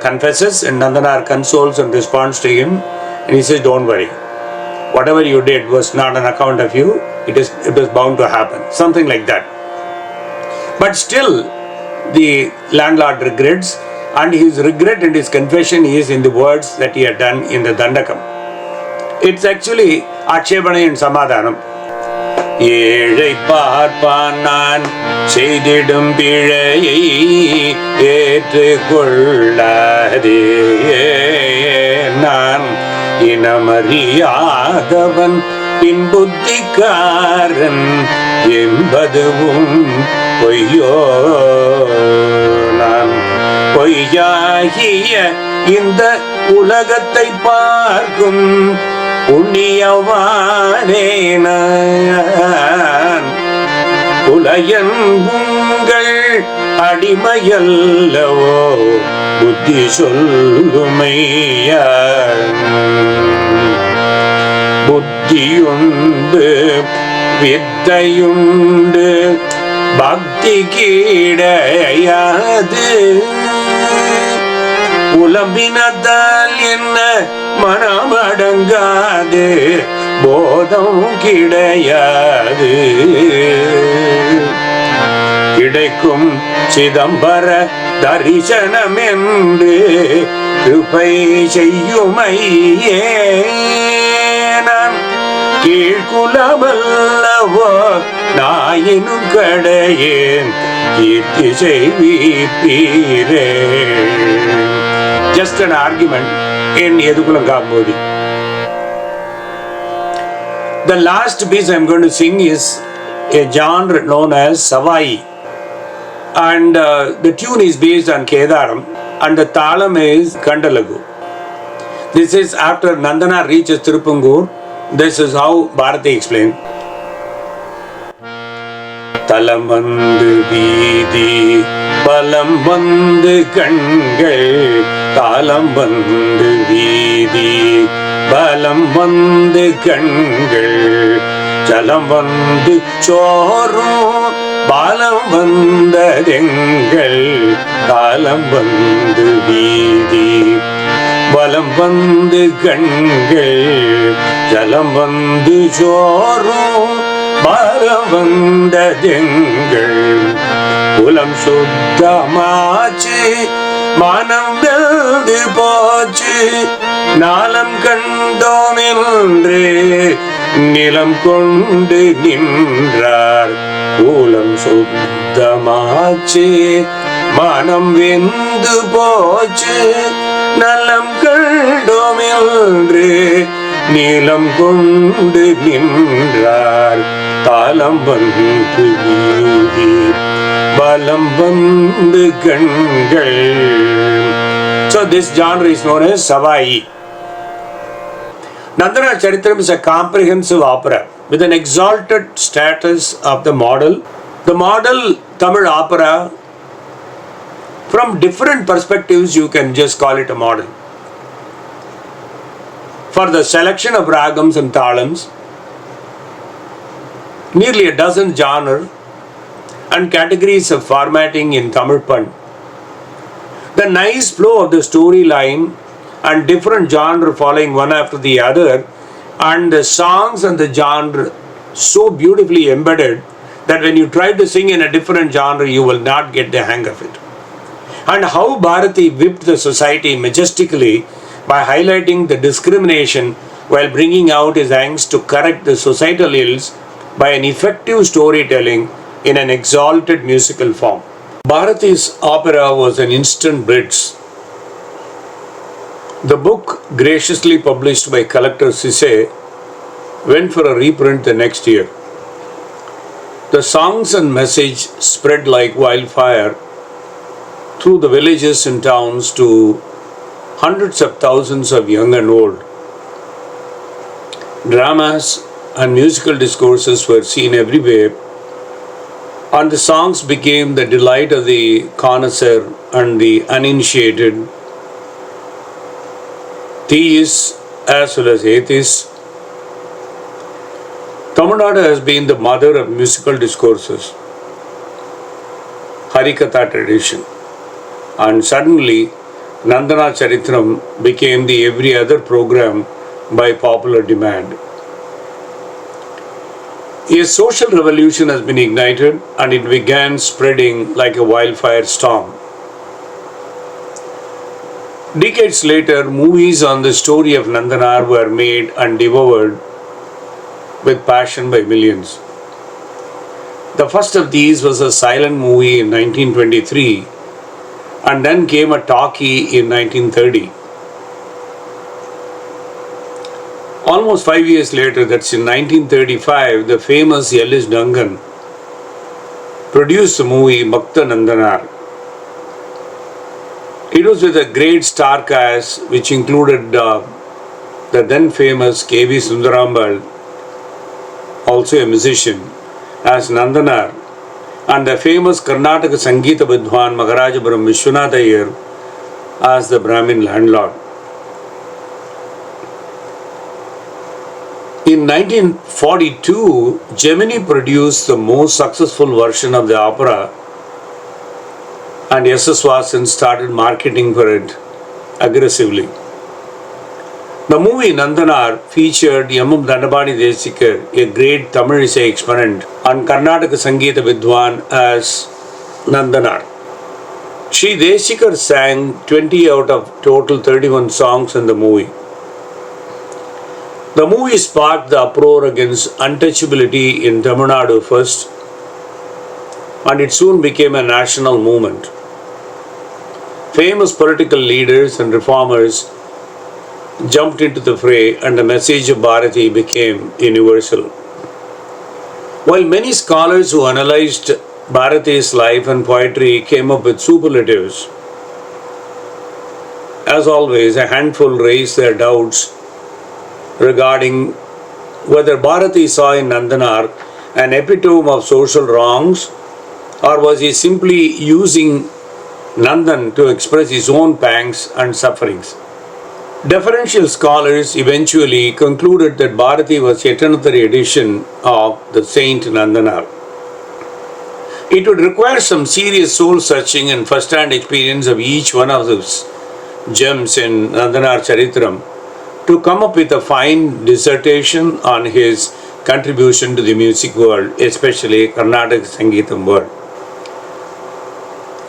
Speaker 3: confesses and Nandanar consoles and responds to him, and he says, don't worry. Whatever you did was not on account of you, it was bound to happen. Something like that. But still, the landlord regrets, and his regret and his confession is in the words that he had done in the Dandakam. It's actually Akshebana and Samadhanam. ஏழை பார்ப்பான் நான் செய்திடும் பிழையை ஏற்றுக்கொள்ளாதே நான் இனமறியாதவன் பின்புத்திக்காரன் என்பதுவும் பொய்யோ நான் பொய்யாகிய இந்த உலகத்தை பார்க்கும் புண்ணியவானே நான் புலையன் உங்கள் அடிமையல்லவோ புத்தி சொல்லுமையா புத்தியுண்டு வித்தையுண்டு பக்தி கிடையாது புலம்பினதால் என்ன மனமடங்காது போதம் கிடையாது கிடைக்கும் சிதம்பர தரிசனம் என்று கிருபை செய்யுமையே நான் கீழ்குலமல்லவோ நாயினும் கடையேன் கீர்த்தி செய்வீரே. Just an argument in Yedukulam Kambodi. The last piece I am going to sing is a genre known as Savai, and the tune is based on Kedaram and the Talam is Kandalagu. This is after Nandanar reaches Tirupungur. This is how Bharati explained. தலம் வந்து வீதி பலம் வந்து கண்கள் காலம் வந்து வீதி பலம் வந்து கண்கள் ஜலம் வந்து சோறும் பாலம் வந்ததெங்கள் காலம் வந்து வீதி பலம் வந்து கண்கள் ஜலம் வந்து சோறும் பாலம் வந்ததெங்கள் குலம் சுத்தமாச்சு மனம் வெந்து போச்சு நாளம் கண்டோம் என்று நிலம் கொண்டு நின்றார் குலம் சுத்தமாச்சு மனம் வெந்து போச்சு நலம் கண்டோம் என்று நீலம் கொண்டு நின்றார் தாளம் வந்து வீதி பலம் வந்து கண்கள். So this genre is known as Savai. Nandanar Charitram is a comprehensive opera with an exalted status of the model. The model Tamil opera, from different perspectives you can just call it a model. For the selection of ragams and talams, nearly a dozen genres and categories of formatting in Tamil Pan. The nice flow of the storyline and different genre following one after the other, and the songs and the genre so beautifully embedded that when you try to sing in a different genre, you will not get the hang of it. And how Bharati whipped the society majestically by highlighting the discrimination while bringing out his angst to correct the societal ills by an effective storytelling in an exalted musical form. Bharati's opera was an instant blitz. The book, graciously published by collector Sisse, went for a reprint the next year. The songs and message spread like wildfire through the villages and towns to hundreds of thousands of young and old. Dramas and musical discourses were seen everywhere, and the songs became the delight of the connoisseur and the uninitiated, theists as well as atheists. Tamil Nadu has been the mother of musical discourses, Harikatha tradition, and suddenly Nandanar Charitram became the every other program by popular demand. A social revolution has been ignited and it began spreading like a wildfire storm. Decades later, movies on the story of Nandanar were made and devoured with passion by millions. The first of these was a silent movie in 1923, and then came a talkie in 1930. Almost 5 years later, that's in 1935, the famous Ellis Duncan produced the movie Bhakta Nandanar. It was with a great star cast which included the then famous K.V. Sundarambal, also a musician, as Nandanar, and the famous Karnataka Sangeeta Vidwan Maharajapuram Vishwanath Iyer as the Brahmin landlord. In 1942, Gemini produced the most successful version of the opera, and S.S. Vasan started marketing for it aggressively. The movie Nandanar featured M. Dandapani Desikar, a great Tamil Isai exponent, and Karnataka Sangeeta Vidwan as Nandanar. Sri Desikar sang 20 out of total 31 songs in the movie. The movie sparked the uproar against untouchability in Tamil Nadu first, and it soon became a national movement. Famous political leaders and reformers jumped into the fray, and the message of Bharati became universal. While many scholars who analyzed Bharati's life and poetry came up with superlatives, as always, a handful raised their doubts regarding whether Bharati saw in Nandanar an epitome of social wrongs, or was he simply using Nandan to express his own pangs and sufferings. Deferential scholars eventually concluded that Bharati was yet another edition of the Saint Nandanar. It would require some serious soul searching and first-hand experience of each one of those gems in Nandanar Charitram to come up with a fine dissertation on his contribution to the music world, especially Karnataka Sangeetam world.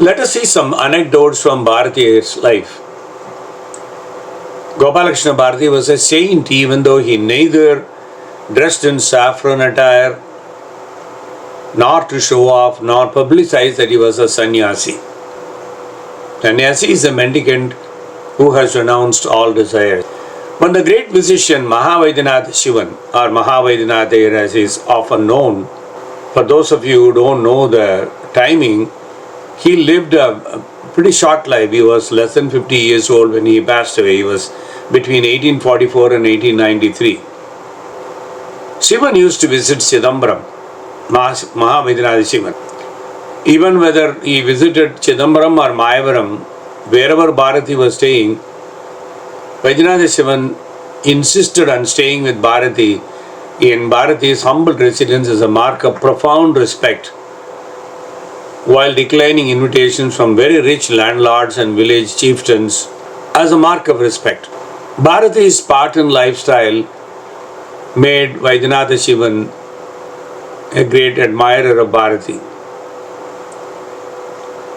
Speaker 3: Let us see some anecdotes from Bharati's life. Gopalakrishna Bharati was a saint even though he neither dressed in saffron attire nor to show off nor publicize that he was a sannyasi. Sannyasi is a mendicant who has renounced all desires. When the great physician Mahavaidyanatha Shivan, or Mahavaidyanatha Iyer as he is often known, for those of you who don't know the timing, he lived a pretty short life. He was less than 50 years old when he passed away. He was between 1844 and 1893. Shivan used to visit Chidambaram, Mahavaidyanatha Shivan. Even whether he visited Chidambaram or Mayavaram, wherever Bharati was staying, Vaidyanatha Shivan insisted on staying with Bharati in Bharati's humble residence as a mark of profound respect, while declining invitations from very rich landlords and village chieftains as a mark of respect. Bharati's Spartan lifestyle made Vaidyanatha Shivan a great admirer of Bharati.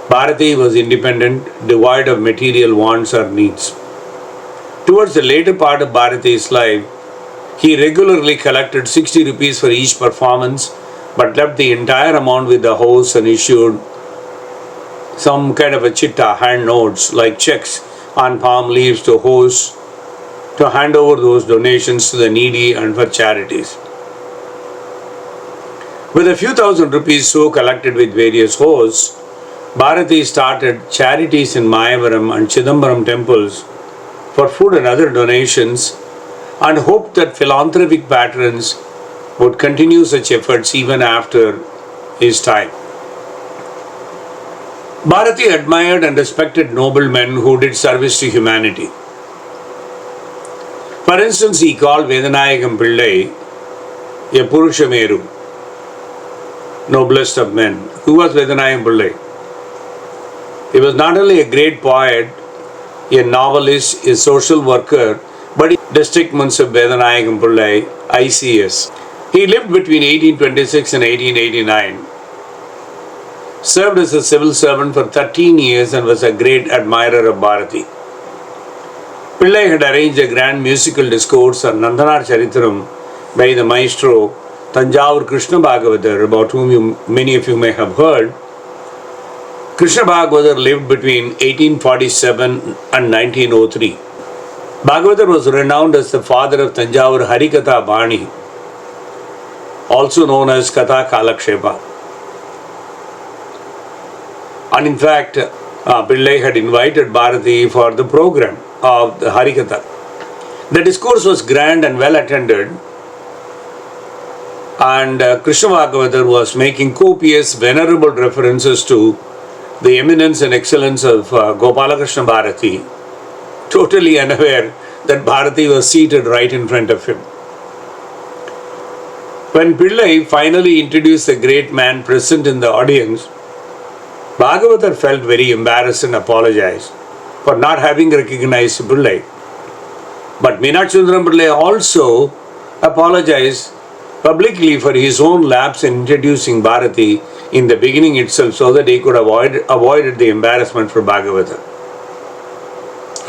Speaker 3: Bharati was independent, devoid of material wants or needs. Towards the later part of Bharati's life, he regularly collected 60 rupees for each performance, but left the entire amount with the host and issued some kind of a chitta, hand notes like checks on palm leaves to hosts to hand over those donations to the needy and for charities. With a few thousand rupees so collected with various hosts, Bharati started charities in Mayavaram and Chidambaram temples for food and other donations, and hoped that philanthropic patrons would continue such efforts even after his time. Bharati admired and respected noble men who did service to humanity. For instance, he called Vedanayagam Pillai a Purushameru, noblest of men. Who was Vedanayagam Pillai? He was not only a great poet, a novelist, a social worker, but he district Munsif Vedanayagam Pillai, ICS. He lived between 1826 and 1889, served as a civil servant for 13 years and was a great admirer of Bharati. Pillai had arranged a grand musical discourse on Nandanar Charitram by the maestro Thanjavur Krishna Bhagavatar, about whom many of you may have heard. Krishna Bhagavatar lived between 1847 and 1903. Bhagavatar was renowned as the father of Thanjavur Harikatha Bani, also known as Katha Kalakshepa. And in fact, Pillai had invited Bharati for the program of the Harikatha. The discourse was grand and well attended, and Krishna Bhagavatar was making copious, venerable references to the eminence and excellence of Gopalakrishna Bharati, totally unaware that Bharati was seated right in front of him. When Pillai finally introduced the great man present in the audience, Bhagavatar felt very embarrassed and apologized for not having recognized Pillai. But Meenakshi Sundaram Pillai also apologized publicly for his own lapse in introducing Bharati in the beginning itself, so that he could avoid the embarrassment for Bhagavatar.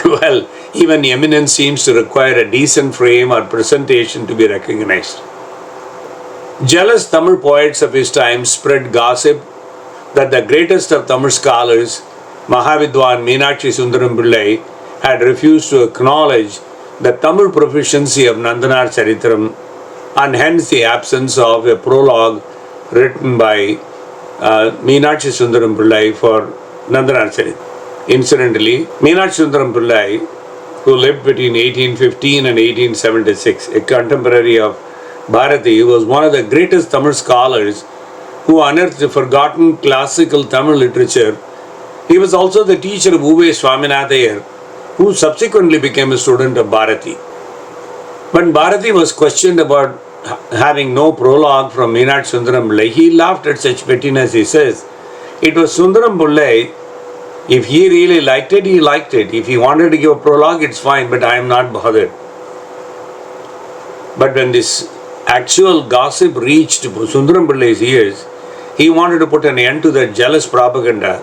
Speaker 3: Well, even eminence seems to require a decent frame or presentation to be recognized. Jealous Tamil poets of his time spread gossip that the greatest of Tamil scholars, Mahavidwan Meenakshi Sundaram Pillai, had refused to acknowledge the Tamil proficiency of Nandanar Charitram, and hence the absence of a prologue written by Meenakshi Sundaram Pillai for Nandanar Charitram. Incidentally, Meenakshi Sundaram Pillai, who lived between 1815 and 1876, a contemporary of Bharati, was one of the greatest Tamil scholars who unearthed the forgotten classical Tamil literature. He was also the teacher of U.V. Swaminathan, who subsequently became a student of Bharati. When Bharati was questioned about having no prologue from Meenakshi Sundaram Pillai, he laughed at such pettiness. He says, it was Sundaram Pillai. If he really liked it, he liked it. If he wanted to give a prologue, it's fine, but I am not bothered. But when this actual gossip reached Sundaram Pillai's ears, he wanted to put an end to that jealous propaganda.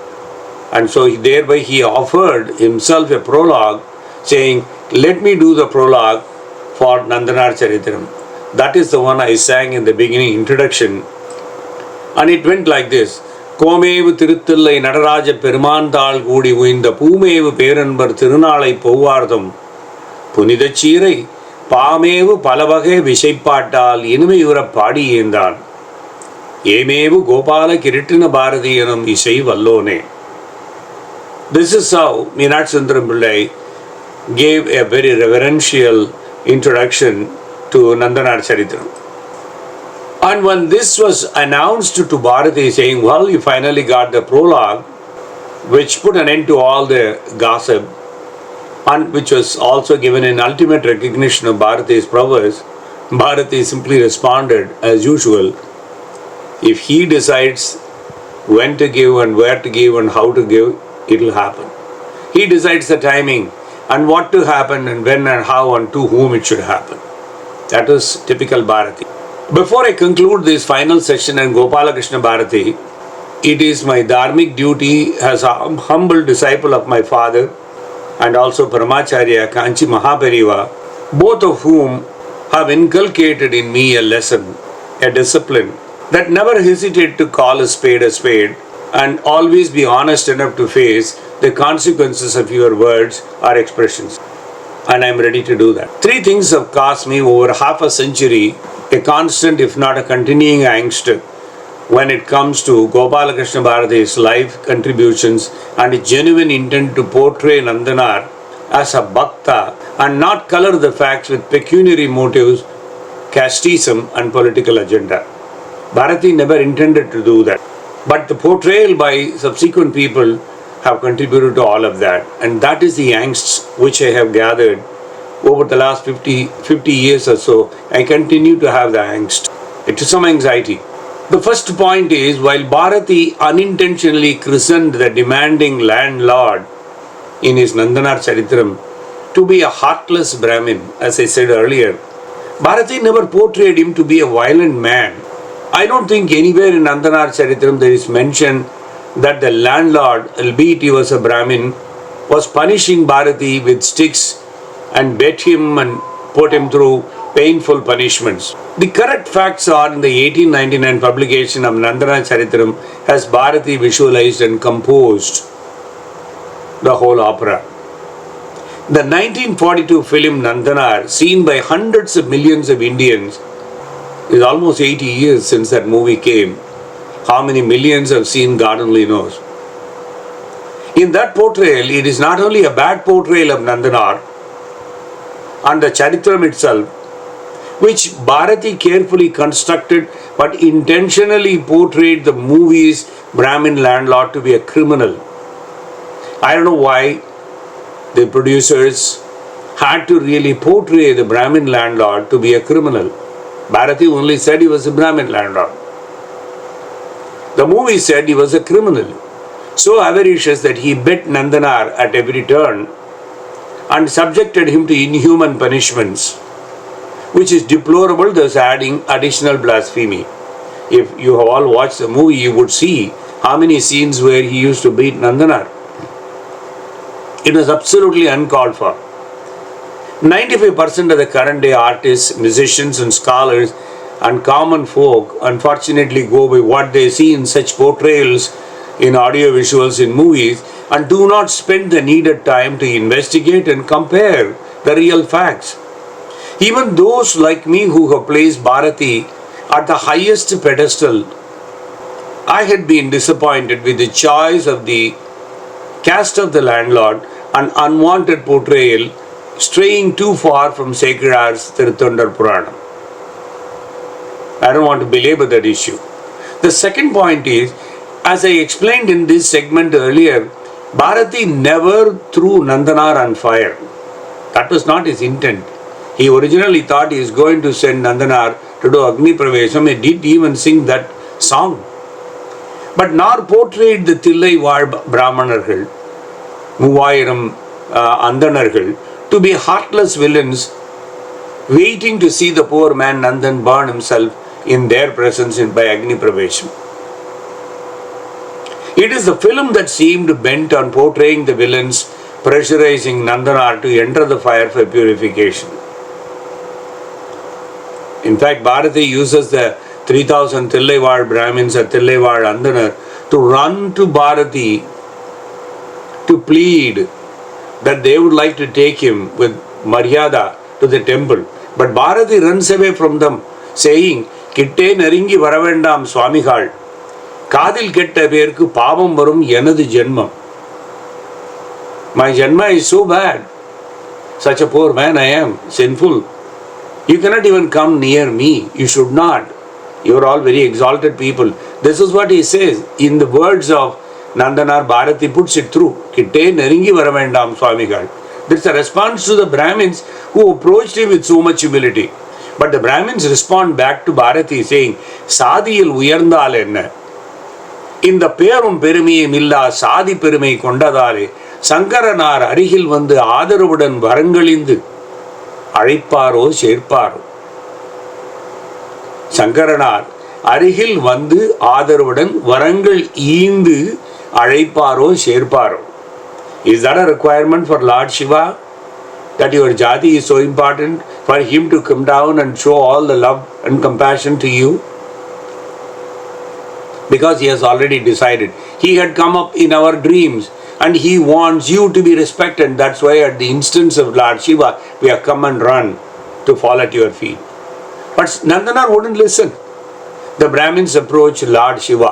Speaker 3: And so thereby he offered himself a prologue, saying, let me do the prologue for Nandanar Charitram. That is the one I sang in the beginning introduction. And it went like this. Komevu Tiruthillai Nadaraja Perumandal Kudi Uinda Pumevu Peranbar Tirunalai Povardam Punidachire Pamevu Palavage Vishaipatal Inumivura Padi Yendan Yemevu Gopalakrishna Bharati Yanam Isai Vallone. This is how Meenakshi Sundaram Pillai gave a very reverential introduction to Nandanar Charitram. And when this was announced to Bharati, saying, well, you finally got the prologue, which put an end to all the gossip, and which was also given an ultimate recognition of Bharati's prowess, Bharati simply responded as usual. If he decides when to give and where to give and how to give, it will happen. He decides the timing and what to happen and when and how and to whom it should happen. That was typical Bharati. Before I conclude this final session on Gopalakrishna Bharati, it is my dharmic duty as a humble disciple of my father and also Paramacharya Kanchi Mahapariva, both of whom have inculcated in me a lesson, a discipline, that never hesitate to call a spade and always be honest enough to face the consequences of your words or expressions. And I am ready to do that. Three things have caused me over half a century a constant, if not a continuing angst when it comes to Gopalakrishna Bharati's life contributions and a genuine intent to portray Nandanar as a bhakta and not color the facts with pecuniary motives, casteism and political agenda. Bharati never intended to do that. But the portrayal by subsequent people have contributed to all of that. And that is the angst which I have gathered over the last 50 years or so. I continue to have the angst. It is some anxiety. The first point is, while Bharati unintentionally christened the demanding landlord in his Nandanar Charitram to be a heartless Brahmin, as I said earlier, Bharati never portrayed him to be a violent man. I don't think anywhere in Nandanar Charitram there is mention that the landlord, albeit he was a Brahmin, was punishing Bharati with sticks and beat him and put him through painful punishments. The correct facts are in the 1899 publication of Nandanar Charitram has Bharati visualized and composed the whole opera. The 1942 film Nandanar, seen by hundreds of millions of Indians, is almost 80 years since that movie came. How many millions have seen, God only knows. In that portrayal, it is not only a bad portrayal of Nandanar and the Charitram itself, which Bharati carefully constructed but intentionally portrayed the movie's Brahmin landlord to be a criminal. I don't know why the producers had to really portray the Brahmin landlord to be a criminal. Bharati only said he was a Brahmin landlord. The movie said he was a criminal, so avaricious that he beat Nandanar at every turn and subjected him to inhuman punishments, which is deplorable, thus adding additional blasphemy. If you have all watched the movie, you would see how many scenes where he used to beat Nandanar. It was absolutely uncalled for. 95% of the current day artists, musicians and scholars and common folk unfortunately go by what they see in such portrayals in audio visuals in movies and do not spend the needed time to investigate and compare the real facts. Even those like me who have placed Bharati at the highest pedestal, I had been disappointed with the choice of the cast of the landlord and unwanted portrayal straying too far from sacred arts Tirutondar Puranam. I don't want to belabor that issue. The second point is, as I explained in this segment earlier, Bharati never threw Nandanar on fire. That was not his intent. He originally thought he is going to send Nandanar to do Agni Pravesham. He didn't even sing that song. But nor portrayed the Thiruvaiyaru Brahmanargal, Muvayiram Andanargal, to be heartless villains waiting to see the poor man Nandan burn himself in their presence by Agni Pravesham. It is the film that seemed bent on portraying the villains pressurizing Nandanar to enter the fire for purification. In fact, Bharati uses the 3000 Thiruvaiyaru Brahmins or Thiruvaiyaru Andanar to run to Bharati to plead that they would like to take him with Maryada to the temple. But Bharati runs away from them, saying, Kitte neringi varavendam Swamigal, Kadil ketta perku pavam varum yanadu janmam. My janma is so bad. Such a poor man I am, sinful. You cannot even come near me. You should not. You are all very exalted people. This is what he says. In the words of Nandanar, Bharati puts it through. Kitte neringi varavendam Swamigal. This is a response to the Brahmins who approached him with so much humility. But the Brahmins respond back to Bharati saying, Sadiyil uyarndal enna. In the perum perumiyum illa Sadi perumai kondadale, Sankaranar arihil vandu ஆதரவுடன் வரங்களிந்து அழைப்பாரோ சேர்ப்பாரோ. சங்கரனார் அருகில் வந்து ஆதரவுடன் வரங்கள் ஈந்து அழைப்பாரோ சேர்ப்பாரோ. Is that a requirement for Lord Shiva? That your jati is so important for him to come down and show all the love and compassion to you? Because he has already decided. He had come up in our dreams and he wants you to be respected. That's why at the instance of Lord Shiva, we have come and run to fall at your feet. But Nandanar wouldn't listen. The Brahmins approached Lord Shiva,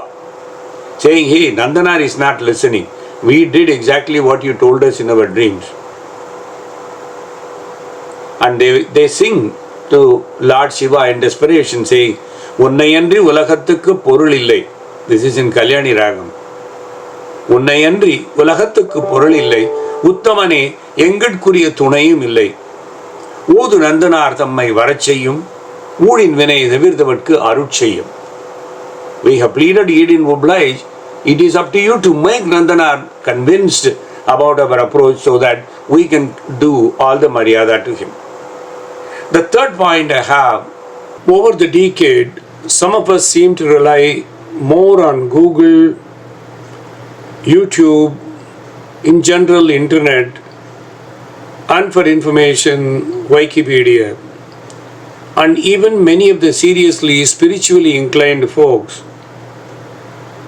Speaker 3: saying, hey, Nandanar is not listening. We did exactly what you told us in our dreams. And they sing to Lord Shiva in desperation, saying, Unnayandri ulakattukku porul illai. This is in Kalyani Ragam. Unnayandri ulakattukku porul illai. Uttamane engadkuriya thunayum illai. Odu Nandanar thammai varacheyyum. Oodin vinai devirthavatku arucheyyum. We have pleaded, ye didn't oblige. It is up to you to make Nandanar convinced about our approach so that we can do all the Maryada to him. The third point I have, over the decade, some of us seem to rely more on Google, YouTube, in general internet, and for information, Wikipedia. And even many of the seriously spiritually inclined folks,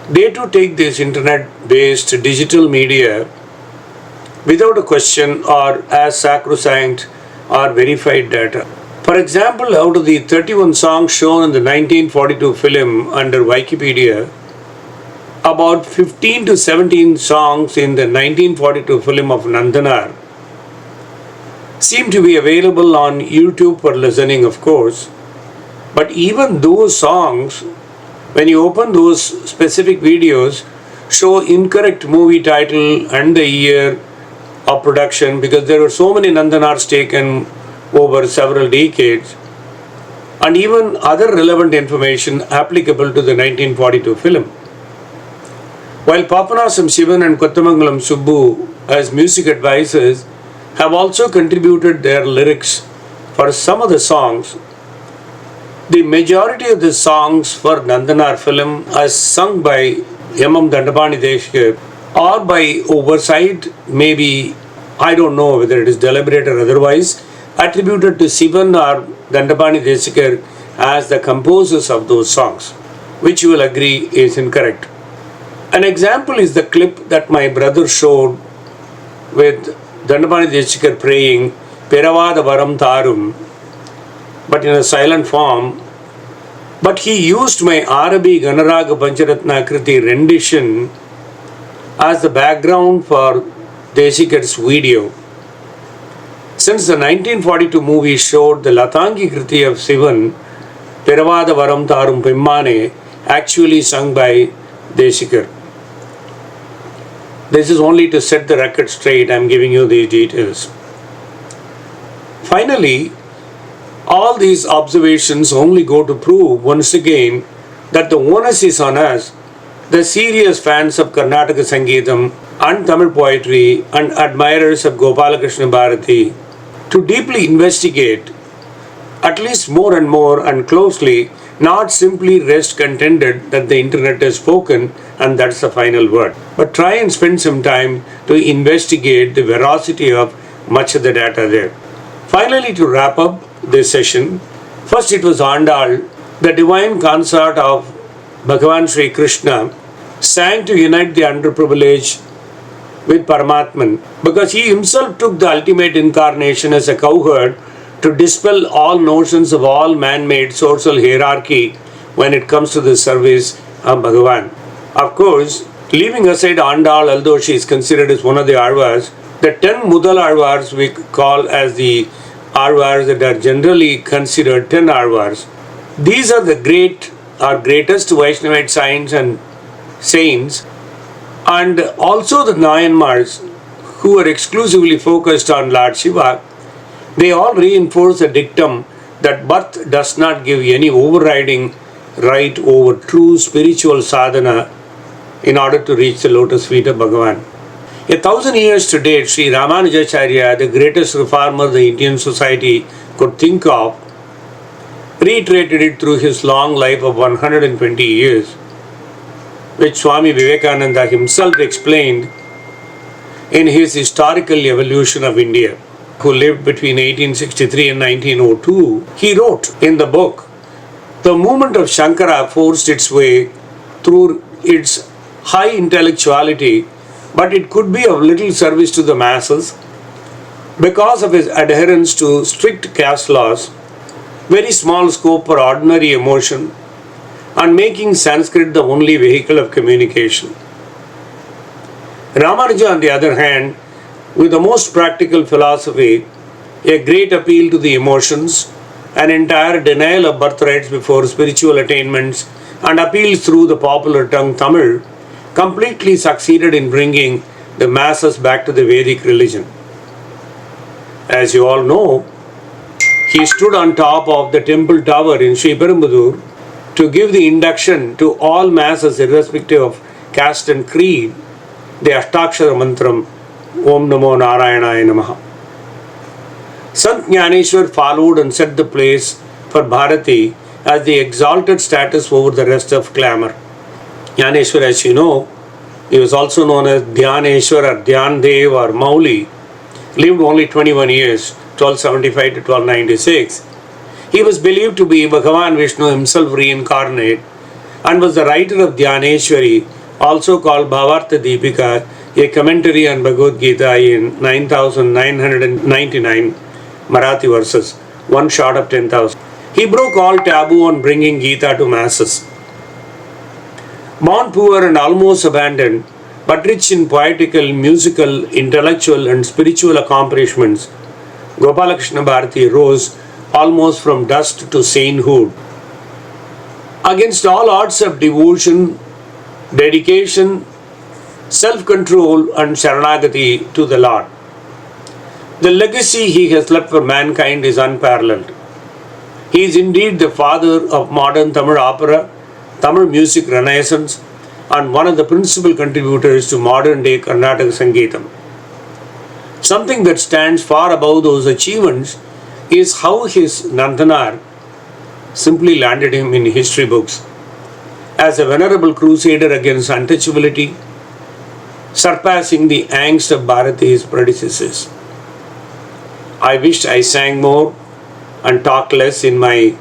Speaker 3: they too take this internet-based digital media without a question or as sacrosanct or verified data. For example, out of the 31 songs shown in the 1942 film under Wikipedia, about 15 to 17 songs in the 1942 film of Nandanar seem to be available on YouTube for listening, of course. But even those songs, when you open those specific videos, show incorrect movie title and the year of production, because there were so many Nandanars taken over several decades, and even other relevant information applicable to the 1942 film. While Papanasam Shivan and Kottamangalam Subbu, as music advisors, have also contributed their lyrics for some of the songs, the majority of the songs for Nandanar film are sung by M.M. Dandapani Deshikar, or by oversight, maybe, I don't know whether it is deliberate or otherwise, attributed to Sivan or Dandapani Deshikar as the composers of those songs, which you will agree is incorrect. An example is the clip that my brother showed with Dandapani Deshikar praying Peravada Varam Tharum, but in a silent form. But he used my Arabi Ganaraga Pancharatna Kriti rendition as the background for Deshikar's video. Since the 1942 movie showed the Latangi Kriti of Sivan, Peravada Varam Tharum Pimmane, actually sung by Deshikar. This is only to set the record straight. I am giving you these details. Finally, all these observations only go to prove once again that the onus is on us, the serious fans of Karnataka Sangeetam and Tamil poetry and admirers of Gopalakrishna Bharati, to deeply investigate, at least more and more and closely, not simply rest contented that the internet is spoken and that's the final word, but try and spend some time to investigate the veracity of much of the data there. Finally, to wrap up this session, first it was Andal, the divine consort of Bhagavan Sri Krishna, sang to unite the underprivileged with Paramatman, because he himself took the ultimate incarnation as a cowherd to dispel all notions of all man-made social hierarchy when it comes to the service of Bhagavan. Of course, leaving aside Andal, although she is considered as one of the Arvas, the 10 Mudal Arvas we call as the Arvas that are generally considered 10 Arvas. These are the greatest Vaishnavite saints and saints, and also the Nayanmars who are exclusively focused on Lord Shiva. They all reinforce the dictum that birth does not give any overriding right over true spiritual sadhana in order to reach the lotus feet of Bhagavan. 1,000 years to date, Sri Ramanujacharya, the greatest reformer the Indian society could think of, reiterated it through his long life of 120 years, which Swami Vivekananda himself explained in his Historical Evolution of India, who lived between 1863 and 1902. He wrote in the book, the movement of Shankara forced its way through its high intellectuality, but it could be of little service to the masses because of his adherence to strict caste laws, very small scope for ordinary emotion, and making Sanskrit the only vehicle of communication. Ramanuja, on the other hand, with the most practical philosophy, a great appeal to the emotions, an entire denial of birthrights before spiritual attainments, and appeals through the popular tongue Tamil, completely succeeded in bringing the masses back to the Vedic religion. As you all know, he stood on top of the temple tower in Sri Perumbudur to give the induction to all masses irrespective of caste and creed, the Ashtakshara Mantram, Om Namo Narayanaaya Namaha. Sant Jnaneshwar followed and set the place for Bharati as the exalted status over the rest of glamour. Jnaneshwar, as you know, he was also known as Dhyaneshwar or Dhyandev or Mauli, lived only 21 years, 1275 to 1296. He was believed to be Bhagavan Vishnu himself reincarnate and was the writer of Dhyaneshwari, also called Bhavartha Deepika, a commentary on Bhagavad Gita in 9999 Marathi verses, one short of 10,000. He broke all taboo on bringing Gita to masses. Born poor and almost abandoned, but rich in poetical, musical, intellectual and spiritual accomplishments, Gopalakrishna Bharati rose almost from dust to sainthood. Against all odds of devotion, dedication, self-control and Sharanagati to the Lord. The legacy he has left for mankind is unparalleled. He is indeed the father of modern Tamil opera, Tamil music renaissance, and one of the principal contributors to modern-day Karnataka Sangeetam. Something that stands far above those achievements is how his Nandanar simply landed him in history books as a venerable crusader against untouchability, surpassing the angst of Bharati's predecessors. I wished I sang more and talked less in my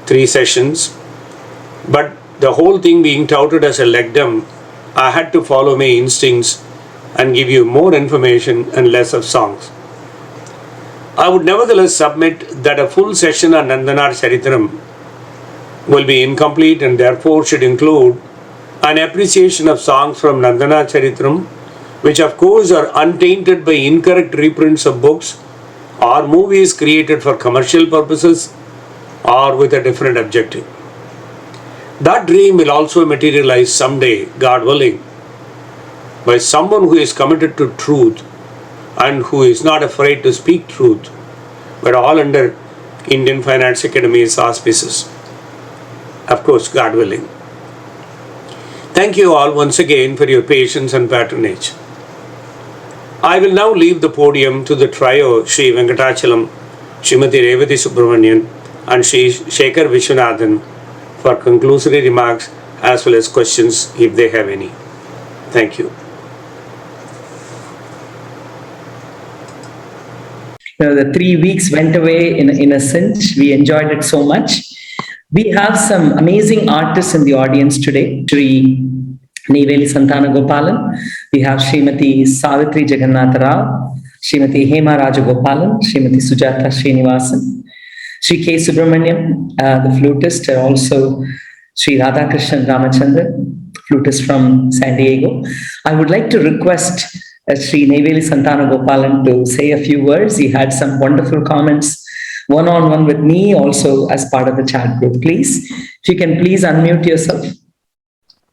Speaker 3: 3 sessions, but the whole thing being touted as a legdom, I had to follow my instincts and give you more information and less of songs. I would nevertheless submit that a full session on Nandanar Charitram will be incomplete and therefore should include an appreciation of songs from Nandanar Charitram, which of course are untainted by incorrect reprints of books or movies created for commercial purposes or with a different objective. That dream will also materialize someday, God willing, by someone who is committed to truth and who is not afraid to speak truth, but all under Indian Finance Academy's auspices. Of course, God willing. Thank you all once again for your patience and patronage. I will now leave the podium to the trio Sri Venkatachalam, Srimati Revati Subramanian and Sri Shekhar Vishwanathan for conclusory remarks as well as questions if they have any. Thank you.
Speaker 1: The 3 weeks went away in a cinch. We enjoyed it so much. We have some amazing artists in the audience today. Shri Neveli Santana Gopalan. We have Srimati Savitri Jagannatha Rao, Srimati Hema Rajagopalan, Srimati Sujata Srinivasan, Sri K. Subramaniam, the flutist, also Sri Radhakrishnan Ramachandran, flutist from San Diego. I would like to request Sri Neveli Santana Gopalan to say a few words. He had some wonderful comments one-on-one with me, also as part of the chat group. Please, if you can please unmute yourself.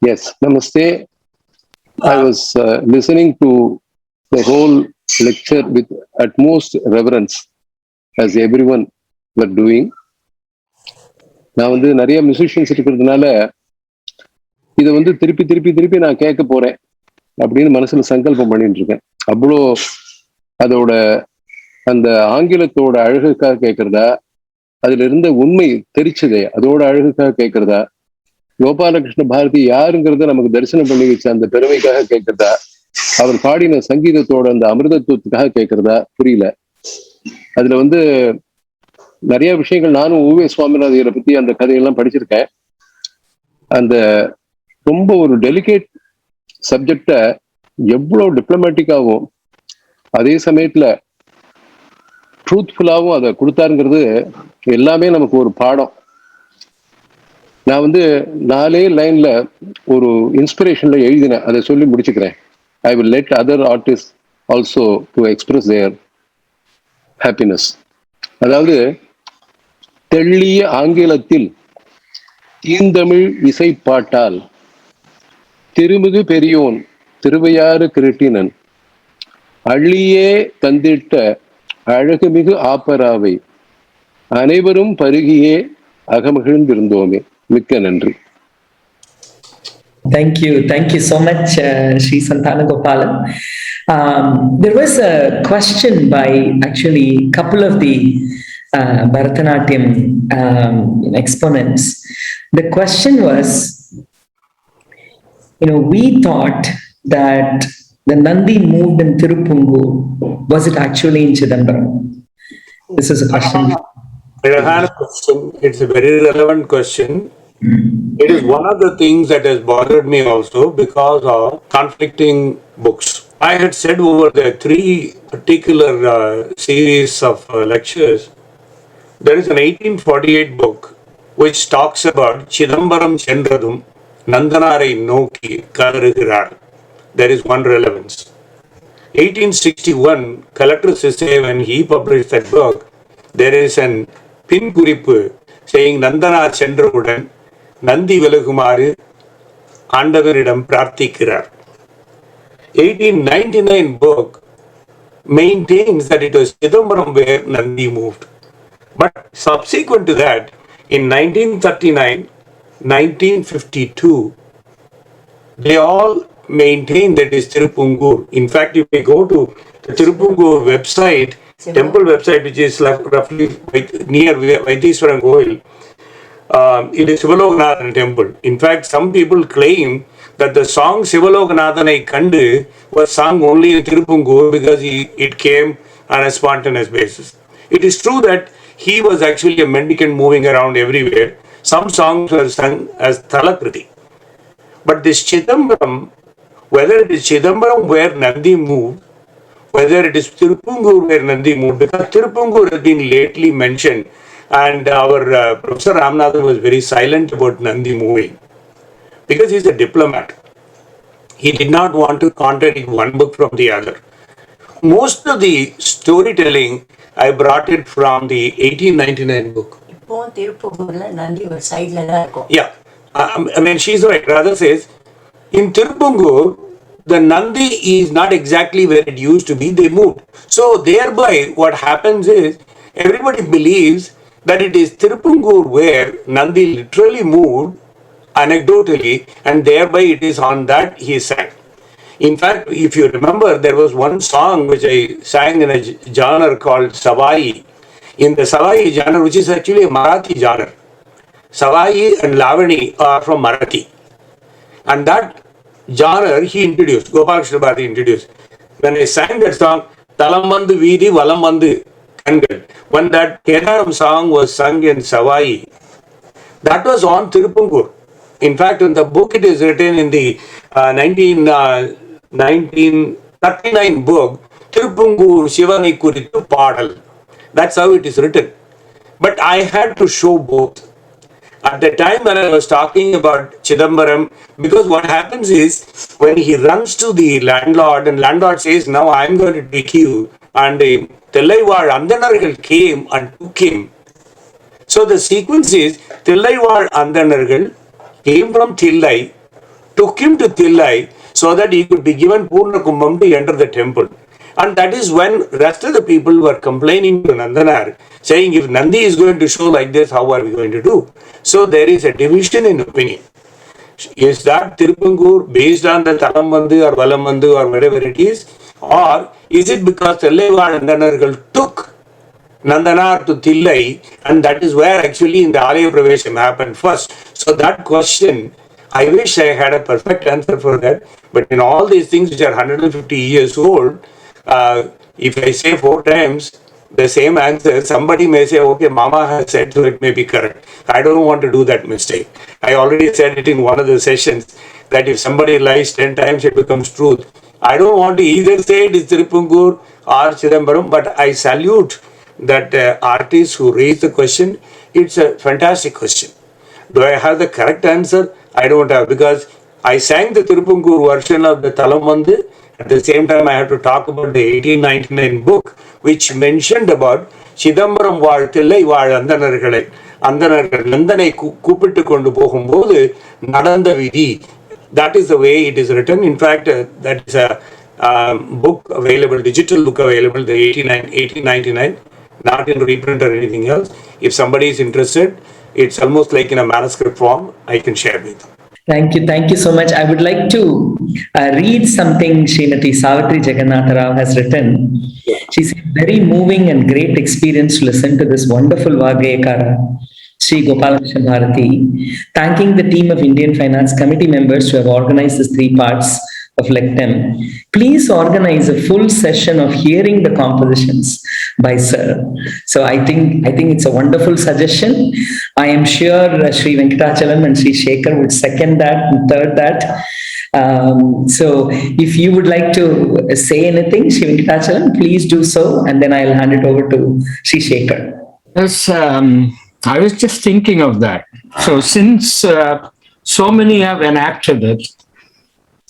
Speaker 4: Yes, namaste. I was listening to the whole lecture with utmost reverence, as everyone were doing. நான் நிறைய musicians இருக்கிறதுனால இதை திருப்பி நான் கேட்க போறேன் அப்படின்னு மனசுல சங்கல்பம் பண்ணிட்டு இருக்கேன். அவ்வளோ அதோட அந்த ஆங்கிலத்தோட அழகுக்காக கேட்கறதா, அதுல இருந்த உண்மை தெரிச்சதே அதோட அழகுக்காக கேட்கறதா, கோபாலகிருஷ்ண பாரதி யாருங்கிறத நமக்கு தரிசனம் பண்ணி வச்ச அந்த பெருமைக்காக கேட்கறதா, அவர் பாடின சங்கீதத்தோட அந்த அமிர்தத்துவத்துக்காக கேட்கறதா புரியல. அதுல நிறைய விஷயங்கள் நானும் ஊவே சுவாமிநாதையரை பத்தி அந்த கதையெல்லாம் படிச்சிருக்கேன். அந்த ரொம்ப ஒரு டெலிகேட் சப்ஜெக்ட எவ்வளவு டிப்ளமேட்டிக்காகவும் அதே சமயத்துல ட்ரூத்ஃபுல்லாகவும் அதை கொடுத்தாருங்கிறது எல்லாமே நமக்கு ஒரு பாடம். நான் 4 லைன்ல ஒரு இன்ஸ்பிரேஷன்ல எழுதினேன், அதை சொல்லி முடிச்சுக்கிறேன். I will let other artist also to express there happiness. அதாவது, தெள்ளிய ஆங்கிலத்தில் தீந்தமிழ் இசை பாட்டால் திருமிகு பெரியோன் திருவையாறு கிருட்டினன் அள்ளியே தந்திட்ட அழகுமிகு ஆப்பராவை அனைவரும் பருகியே அகமகிழ்ந்திருந்தோமே. மிக்க நன்றி.
Speaker 1: Thank you so much, Sri Santana Gopalan. There was a question by actually a couple of the Bharatanatyam exponents. The question was, we thought that the Nandi moved in Tirupungur. Was it actually in Chidambaram? This is a question.
Speaker 3: It's a very relevant question. It is one of the things that has bothered me also because of conflicting books. I had said over the 3 particular series of lectures, there is an 1848 book which talks about Chidambaram Chendradum, Nandanarai Noki Kalarugirar. There is one relevance. 1861, Collector Sisse, when he published that book, there is an pin kuripu saying Nandanar Chandravudan, Nandi Velagumaru, Andavanidam Prarthikkirar. 1899 book maintains that it was Chidambaram where Nandi moved. But subsequent to that, in 1939, 1952, they all maintain that is Tirupungur. In fact, if you go to the Tirupungur website, temple website, which is roughly near Vaidiswaran Goil, it is Sivaloganathan temple. In fact, some people claim that the song Sivaloganathanai Kandu was sung only in Tirupungur because it came on a spontaneous basis. It is true that he was actually a mendicant moving around everywhere. Some songs were sung as Thalakriti. But this Chidambaram, whether it is Chidambaram where Nandi moved, whether it is Tirupungur where Nandi moved, because Tirupungur has been lately mentioned, and our Professor Ramanathan was very silent about Nandi moving, because he's a diplomat. He did not want to contradict one book from the other. Most of the storytelling, I brought it from the 1899 book. Yeah. I mean, she's right. Rather says, in Tirupungur, the Nandi is not exactly where it used to be. They moved. So thereby, what happens is, everybody believes that it is Tirupungur where Nandi literally moved, anecdotally, and thereby it is on that he sang. In fact, if you remember, there was one song which I sang in a genre called Savai. In the Savai genre, which is actually a Marathi genre, Savai and Lavani are from Marathi. And that genre he introduced, Gopalakrishna Bharati introduced. When I sang that song, Talamandu Vidi Valamandu Kangal, when that Kedaram song was sung in Savai, that was on Tirupungur. In fact, in the book it is written in the 1939 book, Tirupungur Shivani Kuritu Padal. That's how it is written. But I had to show both. At the time when I was talking about Chidambaram, because what happens is, when he runs to the landlord and landlord says, now I am going to take you, and Thillaivar Andanargal came and took him. So the sequence is, Thillaivar Andanargal came from Thillai, took him to Thillai so that he could be given Purna Kumbham to enter the temple. And that is when rest of the people were complaining to Nandanar, saying, if Nandi is going to show like this, how are we going to do? So there is a division in opinion. Is that Tirupungur based on the Talamandu or Valamandu or whatever it is? Or is it because Thillaivar and Nandanargal took Nandanar to Thillai, and that is where actually in the Alaya Pravesham happened first? So that question, I wish I had a perfect answer for that. But in all these things which are 150 years old, if I say 4 times the same answer, somebody may say, okay, Mama has said, so it may be correct. I don't want to do that mistake. I already said it in one of the sessions that if somebody lies 10 times, it becomes truth. I don't want to either say it is Tirupungur or Chidambaram, but I salute that artist who raised the question. It's a fantastic question. Do I have the correct answer? I don't have, because I sang the Tirupungur version of the Talamandu. At the same time, I have to talk about the 1899 book, which mentioned about Chidambaram Varthillai Val Andanargalai. Andanargal Nandanai Kupittu Kondu Pogumbodhu Nadanda Vidhi. That is the way it is written. In fact, that is a book available, digital book available, the 1899, not in reprint or anything else. If somebody is interested, it's almost like in a manuscript form, I can share with them.
Speaker 1: Thank you so much. I would like to read something Srimati Savitri Jagannatha Rao has written. She said, very moving and great experience to listen to this wonderful Vagayakara, Sri Gopalakrishna Bharati, thanking the team of Indian Finance Committee members who have organized these three parts of Lectem. Please organize a full session of hearing the compositions by Sir. So I think it's a wonderful suggestion. I am sure Sri Venkatachalam and Sri Shekhar would second that and third that. So if you would like to say anything, Sri Venkatachalam, please do so, and then I'll hand it over to Sri Shekhar.
Speaker 2: Yes, I was just thinking of that. So since so many have enacted it,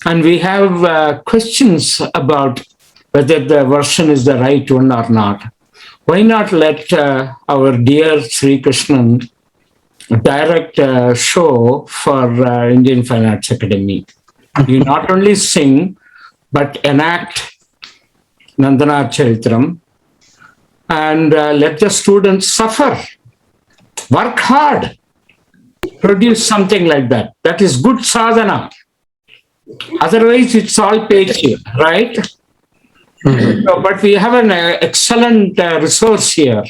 Speaker 2: and we have questions about whether the version is the right one or not, why not let our dear Sri Krishnan direct a show for Indian Finance Academy? You not only sing, but enact Nandanar Charitram and let the students suffer. Work hard. Produce something like that. That is good sadhana. Otherwise, it's all paid, right? So, but we have an excellent resource here.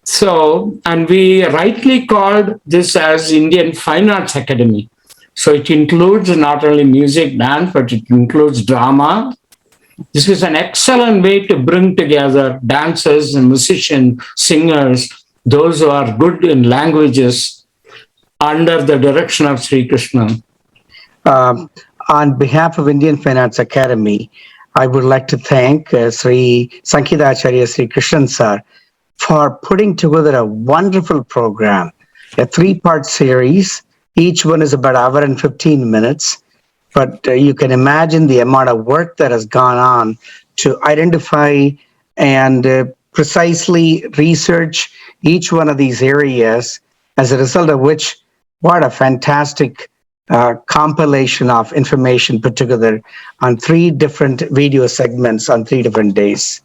Speaker 2: So, and we rightly called this as Indian Fine Arts Academy. So it includes not only music, dance, but it includes drama. This is an excellent way to bring together dancers and musicians, singers, those who are good in languages under the direction of Sri Krishna.
Speaker 5: On behalf of Indian Finance Academy, I would like to thank Sri Sangeetacharya Sri Krishnan Sir for putting together a wonderful program, a three-part series. Each one is about an hour and 15 minutes, but you can imagine the amount of work that has gone on to identify and precisely research each one of these areas, as a result of which, what a fantastic compilation of information put together on 3 different video segments on 3 different days.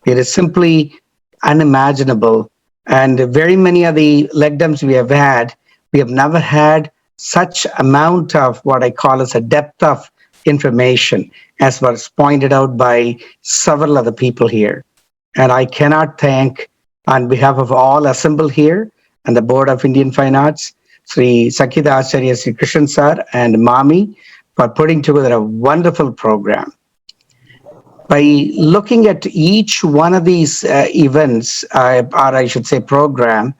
Speaker 5: It is simply unimaginable. And very many of the legdams we have never had such amount of what I call as a depth of information, as was pointed out by several other people here. And I cannot thank, on behalf of all assembled here and the Board of Indian Fine Arts, Sri Sangeetacharya Sri Krishnan Sir and Mami, for putting together a wonderful program. By looking at each one of these events, or I should say program,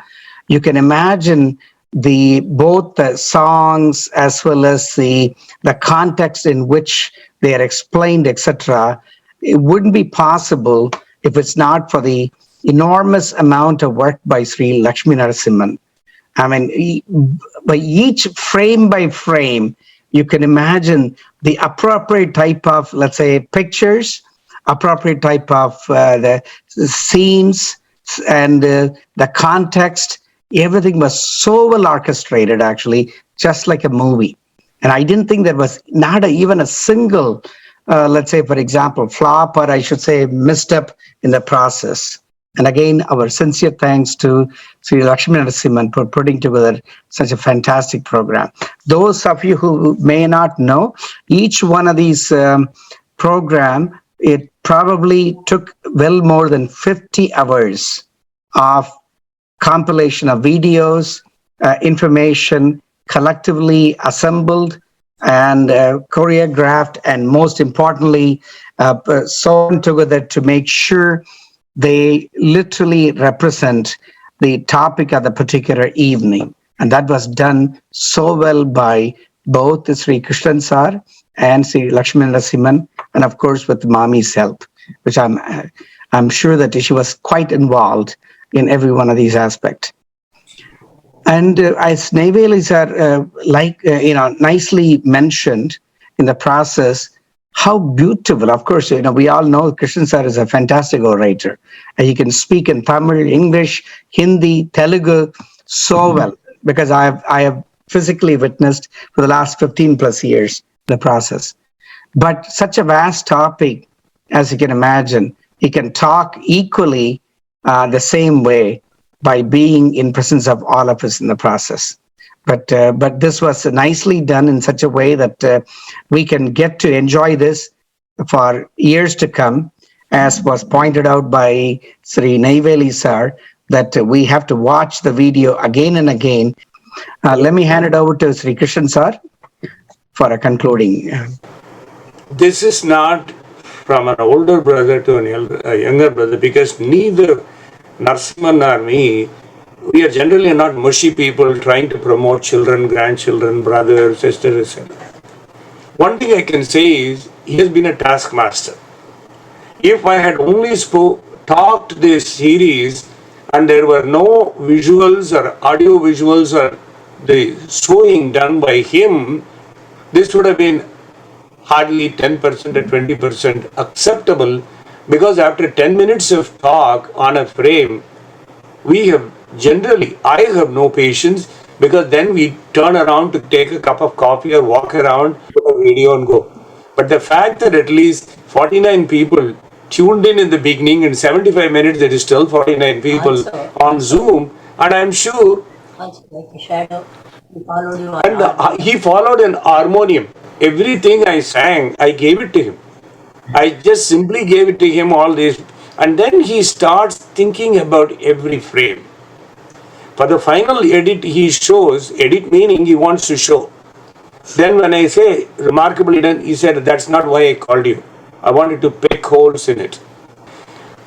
Speaker 5: you can imagine both the songs as well as the context in which they are explained, etc. It wouldn't be possible if it's not for the enormous amount of work by Sri Lakshmi Narasimhan. I mean, by each frame by frame, you can imagine the appropriate type of, let's say, pictures, appropriate type of the scenes, and the context. Everything was so well orchestrated, actually, just like a movie. And I didn't think there was not even a single, let's say, for example, flop, or I should say misstep in the process. And again, our sincere thanks to Sri Lakshmi Narasimhan for putting together such a fantastic program. Those of you who may not know, each one of these program, it probably took well more than 50 hours of compilation of videos, information collectively assembled and choreographed, and most importantly, sewn together to make sure they literally represent the topic of the particular evening. And that was done so well by both Sri Krishnan Sir and Sri Lakshmi Narasimhan, and of course with Mami's help, which I'm sure that she was quite involved in every one of these aspects. And as Neyveli sir nicely mentioned in the process, how beautiful. Of course, we all know Krishnan sir is a fantastic orator. And he can speak in Tamil, English, Hindi, Telugu so well, because I have physically witnessed for the last 15 plus years the process. But such a vast topic, as you can imagine, he can talk equally the same way by being in presence of all of us in the process. But this was nicely done in such a way that we can get to enjoy this for years to come, as was pointed out by Sri Neyveli sir, that we have to watch the video again and again. Let me hand it over to Sri Krishnan sir for a concluding.
Speaker 3: This is not from an older brother to a younger brother, because neither Narasimhan nor me, we are generally not mushy people trying to promote children, grandchildren, brothers, sisters, etc. One thing I can say is, he has been a taskmaster. If I had only talked this series and there were no visuals or audio visuals or the showing done by him, this would have been hardly 10% or 20% acceptable, because after 10 minutes of talk on a frame, I have no patience, because then we turn around to take a cup of coffee or walk around, put a video and go. But the fact that at least 49 people tuned in the beginning, in 75 minutes there is still 49 people on Zoom, and I'm sure he followed an harmonium. Everything I sang, I gave it to him. I just simply gave it to him, all this, and then he starts thinking about every frame. For the final edit, he shows, edit meaning he wants to show. Then when I say remarkably done, he said, that's not why I called you. I wanted to pick holes in it.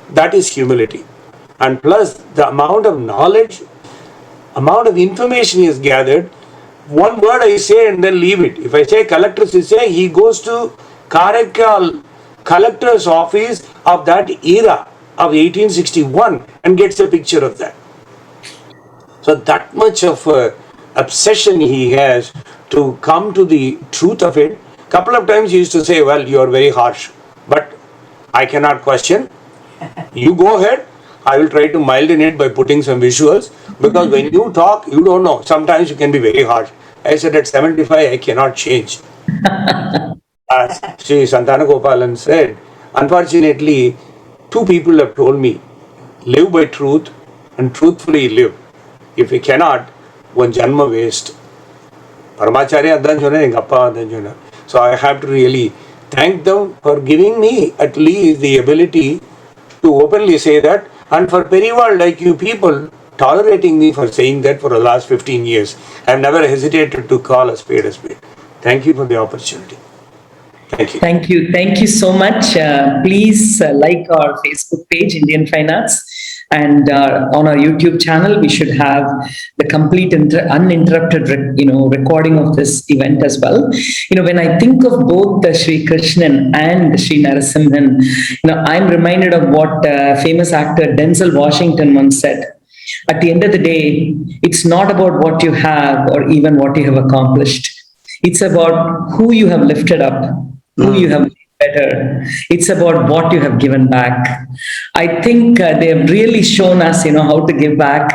Speaker 3: That is humility. And plus the amount of knowledge, amount of information he has gathered. One word I say and then leave it. If I say collector, he goes to Karaikal collector's office of that era of 1861 and gets a picture of that. So that much of obsession he has to come to the truth of it. Couple of times he used to say, well, you are very harsh, but I cannot question. You go ahead. I will try to milden it by putting some visuals, because when you talk, you don't know. Sometimes you can be very harsh. I said at 75, I cannot change. As Sri Santana Gopalan said, unfortunately, two people have told me, live by truth and truthfully live. If you cannot, one janma waste. Paramacharya adan chona, enga appa adan chona. So I have to really thank them for giving me at least the ability to openly say that, and for Perival like you people tolerating me for saying that for the last 15 years. I have never hesitated to call a spade a spade. Thank you for the opportunity. Thank you.
Speaker 1: Thank you. Thank you so much. Please like our Facebook page, Indian Finance, and on our YouTube channel, we should have the complete uninterrupted, recording of this event as well. When I think of both the Sri Krishnan and Sri Narasimhan, I'm reminded of what famous actor Denzel Washington once said. At the end of the day, it's not about what you have or even what you have accomplished. It's about who you have lifted up, who you have made better. It's about what you have given back. I think they have really shown us, how to give back.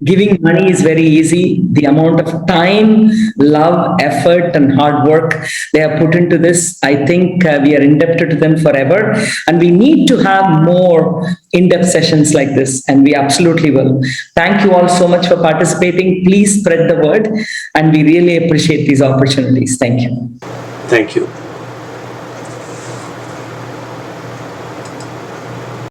Speaker 1: Giving money is very easy. The amount of time, love, effort, and hard work they have put into this, I think we are indebted to them forever. And we need to have more in-depth sessions like this, and we absolutely will. Thank you all so much for participating. Please spread the word, and we really appreciate these opportunities. Thank you.
Speaker 3: Thank you.